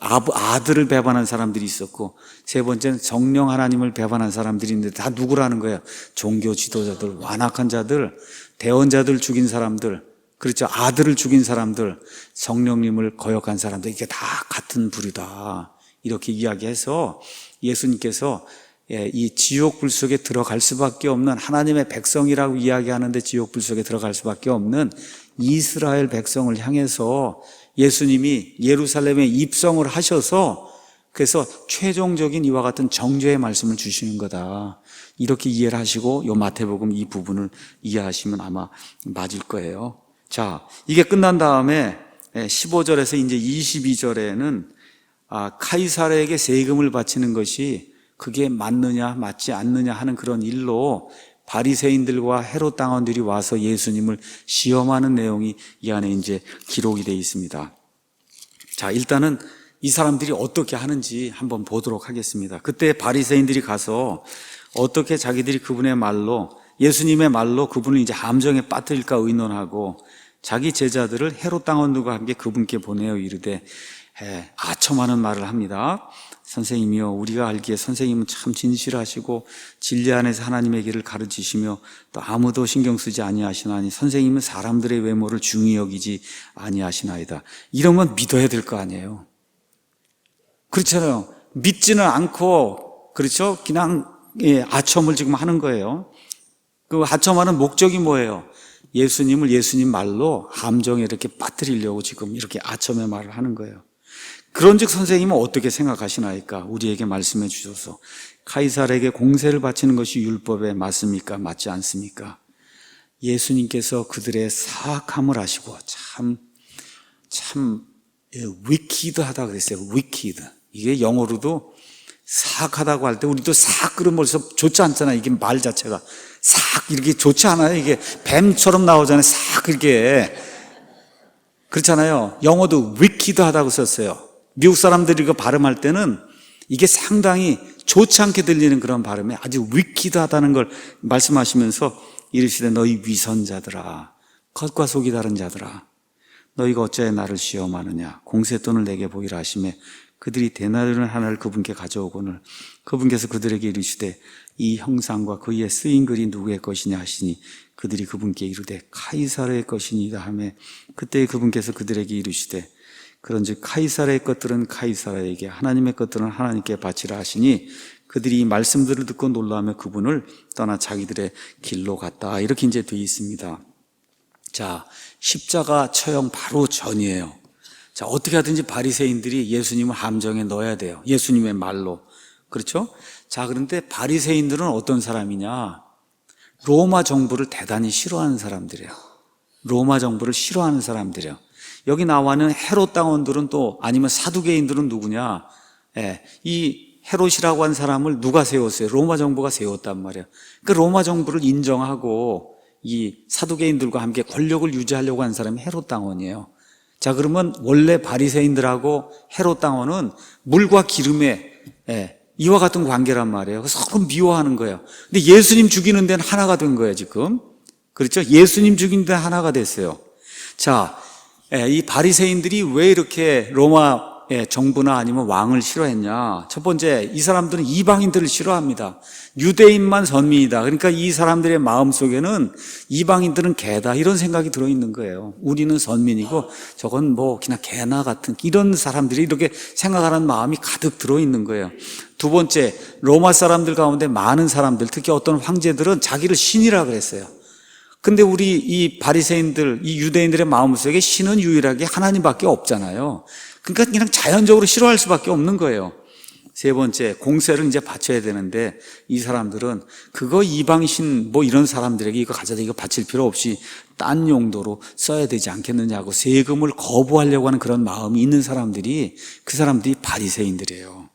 아들을 배반한 사람들이 있었고, 세 번째는 성령 하나님을 배반한 사람들이 있는데 다 누구라는 거예요? 종교 지도자들, 완악한 자들, 대언자들 죽인 사람들, 그렇죠? 아들을 죽인 사람들, 성령님을 거역한 사람들, 이게 다 같은 부류다. 이렇게 이야기해서 예수님께서 이 지옥 불 속에 들어갈 수밖에 없는, 하나님의 백성이라고 이야기하는데 지옥 불 속에 들어갈 수밖에 없는 이스라엘 백성을 향해서 예수님이 예루살렘에 입성을 하셔서, 그래서 최종적인 이와 같은 정죄의 말씀을 주시는 거다. 이렇게 이해를 하시고 요 마태복음 이 부분을 이해하시면 아마 맞을 거예요. 자, 이게 끝난 다음에 15절에서 이제 22절에는 카이사르에게 세금을 바치는 것이 그게 맞느냐 맞지 않느냐 하는 그런 일로 바리새인들과 헤롯 당원들이 와서 예수님을 시험하는 내용이 이 안에 이제 기록이 되어 있습니다. 자, 일단은 이 사람들이 어떻게 하는지 한번 보도록 하겠습니다. 그때 바리새인들이 가서 어떻게 자기들이 그분의 말로, 예수님의 말로 그분을 이제 함정에 빠뜨릴까 의논하고 자기 제자들을 헤롯 당원들과 함께 그분께 보내어 이르되, 아첨하는 말을 합니다. 선생님이요, 우리가 알기에 선생님은 참 진실하시고 진리 안에서 하나님의 길을 가르치시며 또 아무도 신경 쓰지 아니하시나니 선생님은 사람들의 외모를 중히 여기지 아니하시나이다. 이러면 믿어야 될 거 아니에요. 그렇잖아요. 믿지는 않고, 그렇죠? 그냥 아첨을 지금 하는 거예요. 그 아첨하는 목적이 뭐예요? 예수님을 예수님 말로 함정에 이렇게 빠뜨리려고 지금 이렇게 아첨의 말을 하는 거예요. 그런즉 선생님은 어떻게 생각하시나이까? 우리에게 말씀해 주셔서 카이사르에게 공세를 바치는 것이 율법에 맞습니까? 맞지 않습니까? 예수님께서 그들의 사악함을 아시고 참 wicked하다 그랬어요. wicked. 이게 영어로도 사악하다고 할 때 우리도 사악 그러면 벌써 좋지 않잖아요. 이게 말 자체가 사악 이렇게 좋지 않아요. 이게 뱀처럼 나오잖아요. 사악 이렇게 그렇잖아요. 영어도 wicked하다고 썼어요. 미국 사람들이 이거 발음할 때는 이게 상당히 좋지 않게 들리는 그런 발음에 아주 wicked하다는 걸 말씀하시면서 이르시되 너희 위선자들아, 겉과 속이 다른 자들아, 너희가 어찌하여 나를 시험하느냐? 공세돈을 내게 보이라 하시매 그들이 데나리온 하나를 그분께 가져오거늘 그분께서 그들에게 이르시되 이 형상과 그 위에 쓰인 글이 누구의 것이냐 하시니 그들이 그분께 이르되 카이사르의 것이니이다 하며 그때 그분께서 그들에게 이르시되 그런즉 카이사르의 것들은 카이사르에게 하나님의 것들은 하나님께 바치라 하시니 그들이 이 말씀들을 듣고 놀라며 그분을 떠나 자기들의 길로 갔다. 이렇게 이제 되어 있습니다. 자, 십자가 처형 바로 전이에요. 자, 어떻게 하든지 바리새인들이 예수님을 함정에 넣어야 돼요. 예수님의 말로. 그렇죠? 자, 그런데 바리새인들은 어떤 사람이냐? 로마 정부를 대단히 싫어하는 사람들이에요. 로마 정부를 싫어하는 사람들이에요. 여기 나와는 헤롯 당원들은 또 아니면 사두개인들은 누구냐? 이 헤롯이라고 한 사람을 누가 세웠어요? 로마 정부가 세웠단 말이에요. 그 로마 정부를 인정하고 이 사두개인들과 함께 권력을 유지하려고 한 사람이 헤롯 당원이에요. 자, 그러면 원래 바리새인들하고 헤롯 당원은 물과 기름의 이와 같은 관계란 말이에요. 서로 미워하는 거예요. 근데 예수님 죽이는 데는 하나가 된 거예요, 지금. 그렇죠? 예수님 죽이는 데는 하나가 됐어요. 자, 이 바리새인들이 왜 이렇게 로마 정부나 아니면 왕을 싫어했냐? 첫 번째, 이 사람들은 이방인들을 싫어합니다. 유대인만 선민이다. 그러니까 이 사람들의 마음속에는 이방인들은 개다 이런 생각이 들어있는 거예요. 우리는 선민이고 저건 뭐 그냥 개나 같은 이런 사람들이 이렇게 생각하는 마음이 가득 들어있는 거예요. 두 번째, 로마 사람들 가운데 많은 사람들, 특히 어떤 황제들은 자기를 신이라 그랬어요. 근데 우리 이 바리새인들, 이 유대인들의 마음속에 신은 유일하게 하나님밖에 없잖아요. 그러니까 그냥 자연적으로 싫어할 수밖에 없는 거예요. 세 번째, 공세를 이제 바쳐야 되는데 이 사람들은 그거 이방신 뭐 이런 사람들에게 이거 가져다 이거 바칠 필요 없이 딴 용도로 써야 되지 않겠느냐고 세금을 거부하려고 하는 그런 마음이 있는 사람들이 그 사람들이 바리새인들이에요.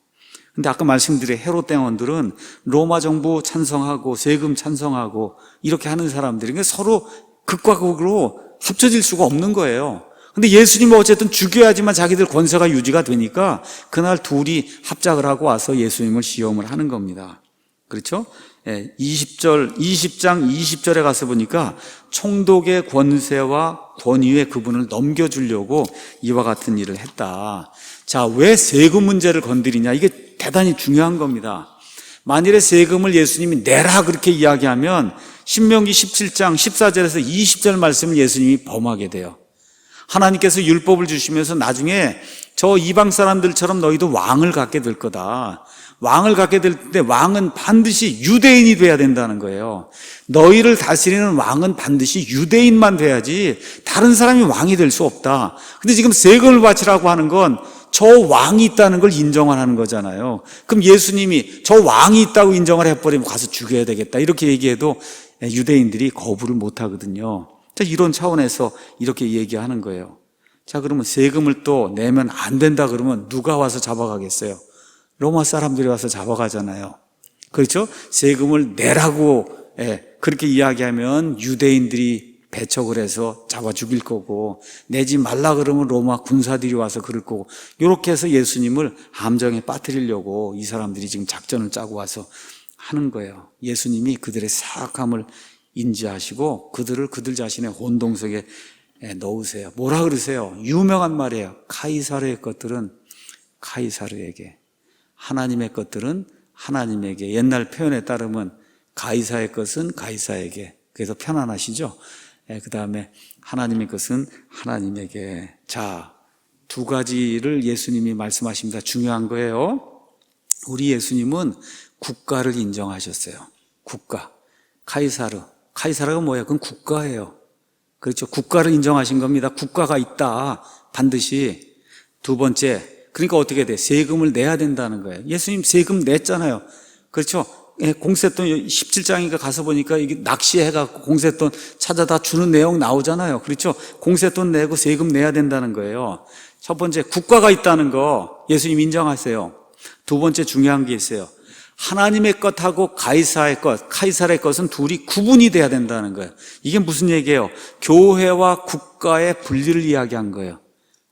근데 아까 말씀드린 헤롯 당원들은 로마 정부 찬성하고 세금 찬성하고 이렇게 하는 사람들이 그러니까 서로 극과 극으로 합쳐질 수가 없는 거예요. 근데 예수님은 어쨌든 죽여야지만 자기들 권세가 유지가 되니까 그날 둘이 합작을 하고 와서 예수님을 시험을 하는 겁니다. 그렇죠? 20장 20절에 가서 보니까 총독의 권세와 권위에 그분을 넘겨주려고 이와 같은 일을 했다. 자, 왜 세금 문제를 건드리냐? 이게 대단히 중요한 겁니다. 만일에 세금을 예수님이 내라 그렇게 이야기하면 신명기 17장 14절에서 20절 말씀을 예수님이 범하게 돼요. 하나님께서 율법을 주시면서 나중에 저 이방 사람들처럼 너희도 왕을 갖게 될 거다. 왕을 갖게 될 때 왕은 반드시 유대인이 돼야 된다는 거예요. 너희를 다스리는 왕은 반드시 유대인만 돼야지 다른 사람이 왕이 될 수 없다. 근데 지금 세금을 바치라고 하는 건 저 왕이 있다는 걸 인정을 하는 거잖아요. 그럼 예수님이 저 왕이 있다고 인정을 해버리면 가서 죽여야 되겠다 이렇게 얘기해도 유대인들이 거부를 못 하거든요. 자, 이런 차원에서 이렇게 얘기하는 거예요. 자, 그러면 세금을 또 내면 안 된다 그러면 누가 와서 잡아가겠어요? 로마 사람들이 와서 잡아가잖아요. 그렇죠? 세금을 내라고 그렇게 이야기하면 유대인들이 배척을 해서 잡아 죽일 거고 내지 말라 그러면 로마 군사들이 와서 그럴 거고 이렇게 해서 예수님을 함정에 빠뜨리려고 이 사람들이 지금 작전을 짜고 와서 하는 거예요. 예수님이 그들의 사악함을 인지하시고 그들을 그들 자신의 혼동 속에 놓으세요. 뭐라 그러세요? 유명한 말이에요. 카이사르의 것들은 카이사르에게, 하나님의 것들은 하나님에게. 옛날 표현에 따르면 가이사의 것은 가이사에게. 그래서 편안하시죠? 그 다음에 하나님의 것은 하나님에게. 자, 두 가지를 예수님이 말씀하십니다. 중요한 거예요. 우리 예수님은 국가를 인정하셨어요. 국가. 카이사르가 뭐예요? 그건 국가예요. 그렇죠. 국가를 인정하신 겁니다. 국가가 있다. 반드시. 두 번째, 그러니까 어떻게 돼? 세금을 내야 된다는 거예요. 예수님 세금 냈잖아요. 그렇죠. 공세돈 17장인가 가서 보니까 이게 낚시해갖고 공세돈 찾아다 주는 내용 나오잖아요. 그렇죠. 공세돈 내고 세금 내야 된다는 거예요. 첫 번째, 국가가 있다는 거 예수님 인정하세요. 두 번째 중요한 게 있어요. 하나님의 것하고 카이사르의 것은 둘이 구분이 돼야 된다는 거예요. 이게 무슨 얘기예요? 교회와 국가의 분리를 이야기한 거예요.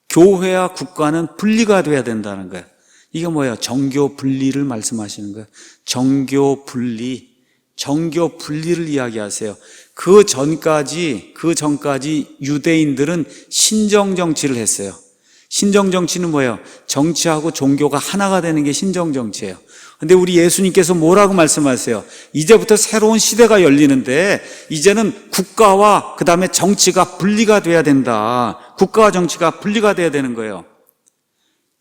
교회와 국가는 분리가 돼야 된다는 거예요. 이게 뭐예요? 정교 분리를 말씀하시는 거예요. 정교 분리를 이야기하세요. 그 전까지 유대인들은 신정정치를 했어요. 신정정치는 뭐예요? 정치하고 종교가 하나가 되는 게 신정정치예요. 근데 우리 예수님께서 뭐라고 말씀하세요? 이제부터 새로운 시대가 열리는데 이제는 국가와 그 다음에 정치가 분리가 돼야 된다. 국가와 정치가 분리가 돼야 되는 거예요.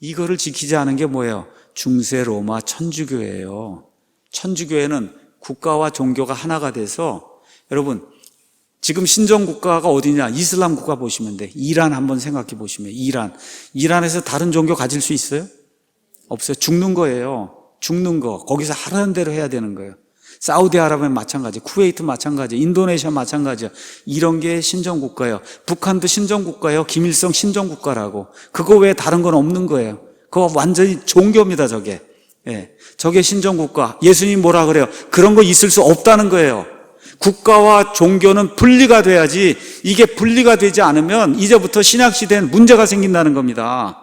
이거를 지키지 않은 게 뭐예요? 중세 로마 천주교예요. 천주교회는 국가와 종교가 하나가 돼서, 여러분 지금 신정국가가 어디냐? 이슬람 국가 보시면 돼. 이란 한번 생각해 보시면, 이란에서 다른 종교 가질 수 있어요? 없어요. 죽는 거예요. 죽는 거. 거기서 하라는 대로 해야 되는 거예요. 사우디아라비아 마찬가지, 쿠웨이트 마찬가지, 인도네시아 마찬가지야. 이런 게 신정국가예요. 북한도 신정국가예요. 김일성 신정국가라고. 그거 외에 다른 건 없는 거예요. 그거 완전히 종교입니다, 저게. 저게 신정국가. 예수님 뭐라 그래요? 그런 거 있을 수 없다는 거예요. 국가와 종교는 분리가 돼야지. 이게 분리가 되지 않으면 이제부터 신약시대엔 문제가 생긴다는 겁니다.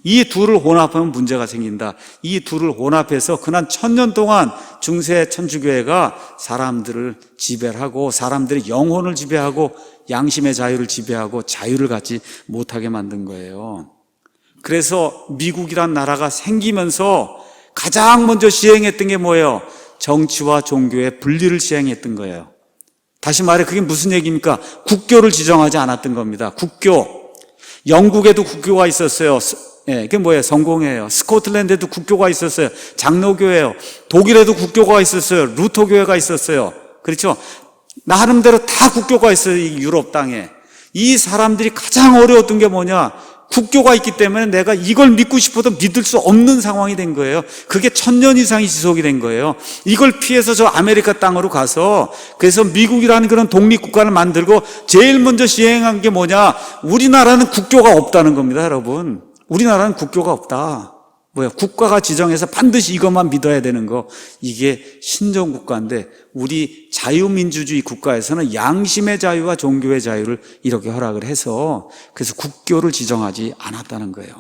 이 둘을 혼합하면 문제가 생긴다. 이 둘을 혼합해서 그난 1000년 동안 중세 천주교회가 사람들을 지배를 하고, 사람들의 영혼을 지배하고, 양심의 자유를 지배하고 자유를 갖지 못하게 만든 거예요. 그래서 미국이란 나라가 생기면서 가장 먼저 시행했던 게 뭐예요? 정치와 종교의 분리를 시행했던 거예요. 다시 말해 그게 무슨 얘기입니까? 국교를 지정하지 않았던 겁니다. 국교. 영국에도 국교가 있었어요. 그게 뭐예요? 성공회예요. 스코틀랜드에도 국교가 있었어요. 장로교회예요. 독일에도 국교가 있었어요. 루터교회가 있었어요. 그렇죠? 나름대로 다 국교가 있어요. 이 유럽 땅에. 이 사람들이 가장 어려웠던 게 뭐냐? 국교가 있기 때문에 내가 이걸 믿고 싶어도 믿을 수 없는 상황이 된 거예요. 그게 1000년 이상이 지속이 된 거예요. 이걸 피해서 저 아메리카 땅으로 가서, 그래서 미국이라는 그런 독립국가를 만들고 제일 먼저 시행한 게 뭐냐? 우리나라는 국교가 없다는 겁니다, 여러분. 우리나라는 국교가 없다. 뭐야? 국가가 지정해서 반드시 이것만 믿어야 되는 거. 이게 신정국가인데 우리 자유민주주의 국가에서는 양심의 자유와 종교의 자유를 이렇게 허락을 해서, 그래서 국교를 지정하지 않았다는 거예요.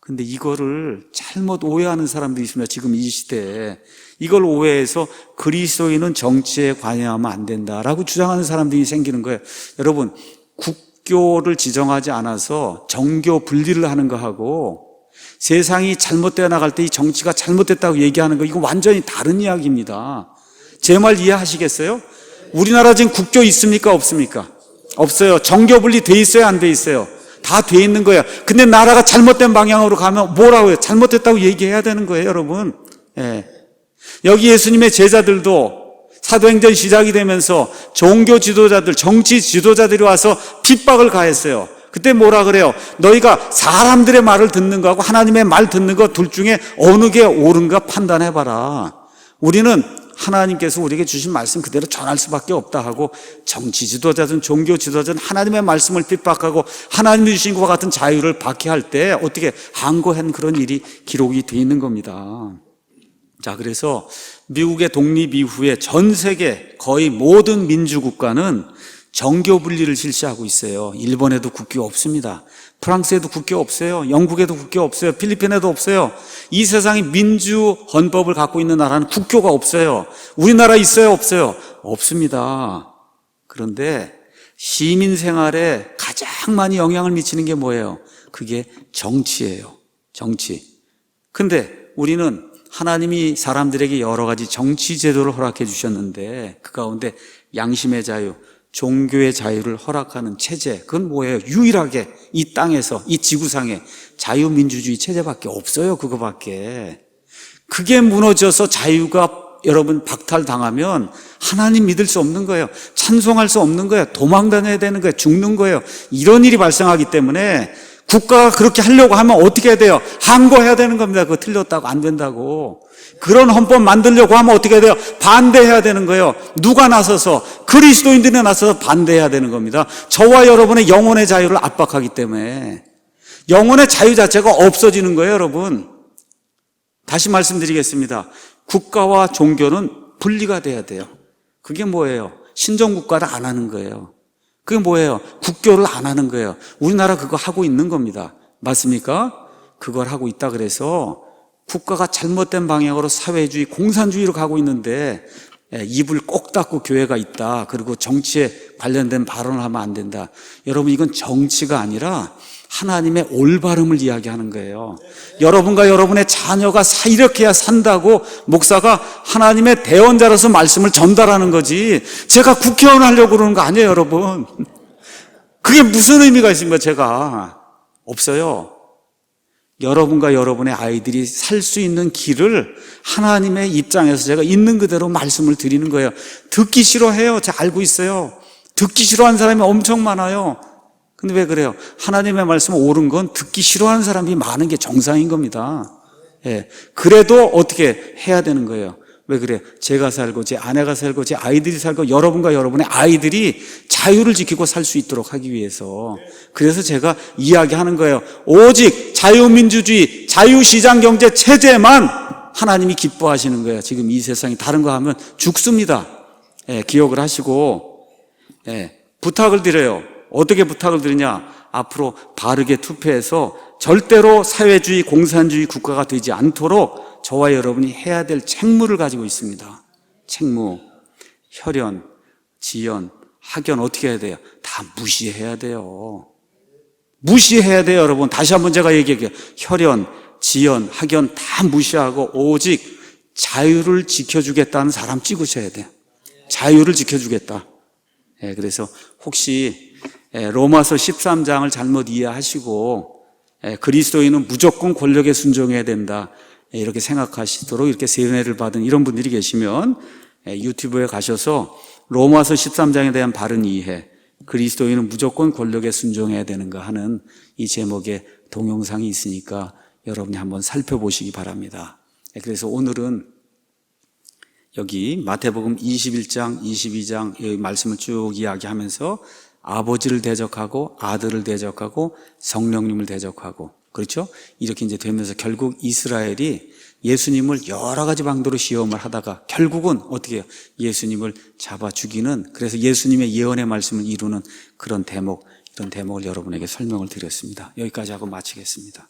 근데 이거를 잘못 오해하는 사람들이 있습니다. 지금 이 시대에. 이걸 오해해서 그리스도인은 정치에 관여하면 안 된다라고 주장하는 사람들이 생기는 거예요. 여러분, 국교를 지정하지 않아서 정교 분리를 하는 거하고 세상이 잘못되어 나갈 때 이 정치가 잘못됐다고 얘기하는 거, 이거 완전히 다른 이야기입니다. 제 말 이해하시겠어요? 우리나라 지금 국교 있습니까? 없습니까? 없어요. 정교 분리 돼 있어요? 안 돼 있어요? 다 돼 있는 거예요. 근데 나라가 잘못된 방향으로 가면 뭐라고 해요? 잘못됐다고 얘기해야 되는 거예요, 여러분. 여기 예수님의 제자들도 사도행전 시작이 되면서 종교 지도자들, 정치 지도자들이 와서 핍박을 가했어요. 그때 뭐라 그래요? 너희가 사람들의 말을 듣는 거하고 하나님의 말 듣는 거 둘 중에 어느 게 옳은가 판단해봐라. 우리는 하나님께서 우리에게 주신 말씀 그대로 전할 수밖에 없다 하고, 정치 지도자든 종교 지도자든 하나님의 말씀을 핍박하고 하나님이 주신 것과 같은 자유를 박해할 때 어떻게 항거한 그런 일이 기록이 돼 있는 겁니다. 자, 그래서 미국의 독립 이후에 전 세계 거의 모든 민주국가는 정교 분리를 실시하고 있어요. 일본에도 국교 없습니다. 프랑스에도 국교 없어요. 영국에도 국교 없어요. 필리핀에도 없어요. 이 세상에 민주 헌법을 갖고 있는 나라는 국교가 없어요. 우리나라 있어요? 없어요? 없습니다. 그런데 시민 생활에 가장 많이 영향을 미치는 게 뭐예요? 그게 정치예요. 정치. 근데 우리는 하나님이 사람들에게 여러 가지 정치 제도를 허락해 주셨는데 그 가운데 양심의 자유, 종교의 자유를 허락하는 체제, 그건 뭐예요? 유일하게 이 땅에서, 이 지구상에 자유민주주의 체제밖에 없어요. 그거밖에. 그게 무너져서 자유가 여러분 박탈당하면 하나님 믿을 수 없는 거예요. 찬송할 수 없는 거예요. 도망다녀야 되는 거예요. 죽는 거예요. 이런 일이 발생하기 때문에 국가가 그렇게 하려고 하면 어떻게 해야 돼요? 항거해야 되는 겁니다. 그거 틀렸다고 안 된다고. 그런 헌법 만들려고 하면 어떻게 해야 돼요? 반대해야 되는 거예요. 누가 나서서? 그리스도인들이 나서서 반대해야 되는 겁니다. 저와 여러분의 영혼의 자유를 압박하기 때문에 영혼의 자유 자체가 없어지는 거예요, 여러분. 다시 말씀드리겠습니다. 국가와 종교는 분리가 돼야 돼요. 그게 뭐예요? 신정국가를 안 하는 거예요. 그게 뭐예요? 국교를 안 하는 거예요. 우리나라 그거 하고 있는 겁니다. 맞습니까? 그걸 하고 있다 그래서 국가가 잘못된 방향으로 사회주의, 공산주의로 가고 있는데 입을 꼭 닫고 교회가 있다. 그리고 정치에 관련된 발언을 하면 안 된다. 여러분, 이건 정치가 아니라 하나님의 올바름을 이야기하는 거예요. 여러분과 여러분의 자녀가 이렇게 해야 산다고 목사가 하나님의 대언자로서 말씀을 전달하는 거지, 제가 국회의원 하려고 그러는 거 아니에요, 여러분. 그게 무슨 의미가 있습니까? 제가 없어요. 여러분과 여러분의 아이들이 살 수 있는 길을 하나님의 입장에서 제가 있는 그대로 말씀을 드리는 거예요. 듣기 싫어해요. 제가 알고 있어요. 듣기 싫어하는 사람이 엄청 많아요. 근데 왜 그래요? 하나님의 말씀 옳은 건 듣기 싫어하는 사람이 많은 게 정상인 겁니다. 예. 그래도 어떻게 해야 되는 거예요? 왜 그래요? 제가 살고 제 아내가 살고 제 아이들이 살고 여러분과 여러분의 아이들이 자유를 지키고 살 수 있도록 하기 위해서, 그래서 제가 이야기하는 거예요. 오직 자유민주주의, 자유시장경제 체제만 하나님이 기뻐하시는 거예요. 지금 이 세상이 다른 거 하면 죽습니다. 예, 기억을 하시고, 예, 부탁을 드려요. 어떻게 부탁을 드리냐? 앞으로 바르게 투표해서 절대로 사회주의, 공산주의 국가가 되지 않도록 저와 여러분이 해야 될 책무를 가지고 있습니다. 책무, 혈연, 지연, 학연 어떻게 해야 돼요? 다 무시해야 돼요. 무시해야 돼요, 여러분. 다시 한번 제가 얘기할게요. 혈연, 지연, 학연 다 무시하고 오직 자유를 지켜주겠다는 사람 찍으셔야 돼요. 자유를 지켜주겠다. 예, 그래서 혹시 로마서 13장을 잘못 이해하시고 그리스도인은 무조건 권력에 순종해야 된다, 이렇게 생각하시도록 이렇게 세뇌를 받은 이런 분들이 계시면 유튜브에 가셔서 로마서 13장에 대한 바른 이해, 그리스도인은 무조건 권력에 순종해야 되는가 하는 이 제목의 동영상이 있으니까 여러분이 한번 살펴보시기 바랍니다. 그래서 오늘은 여기 마태복음 21장, 22장 이 말씀을 쭉 이야기하면서 아버지를 대적하고 아들을 대적하고 성령님을 대적하고, 그렇죠? 이렇게 이제 되면서 결국 이스라엘이 예수님을 여러 가지 방도로 시험을 하다가 결국은 어떻게 해요? 예수님을 잡아 죽이는, 그래서 예수님의 예언의 말씀을 이루는 그런 대목, 이런 대목을 여러분에게 설명을 드렸습니다. 여기까지 하고 마치겠습니다.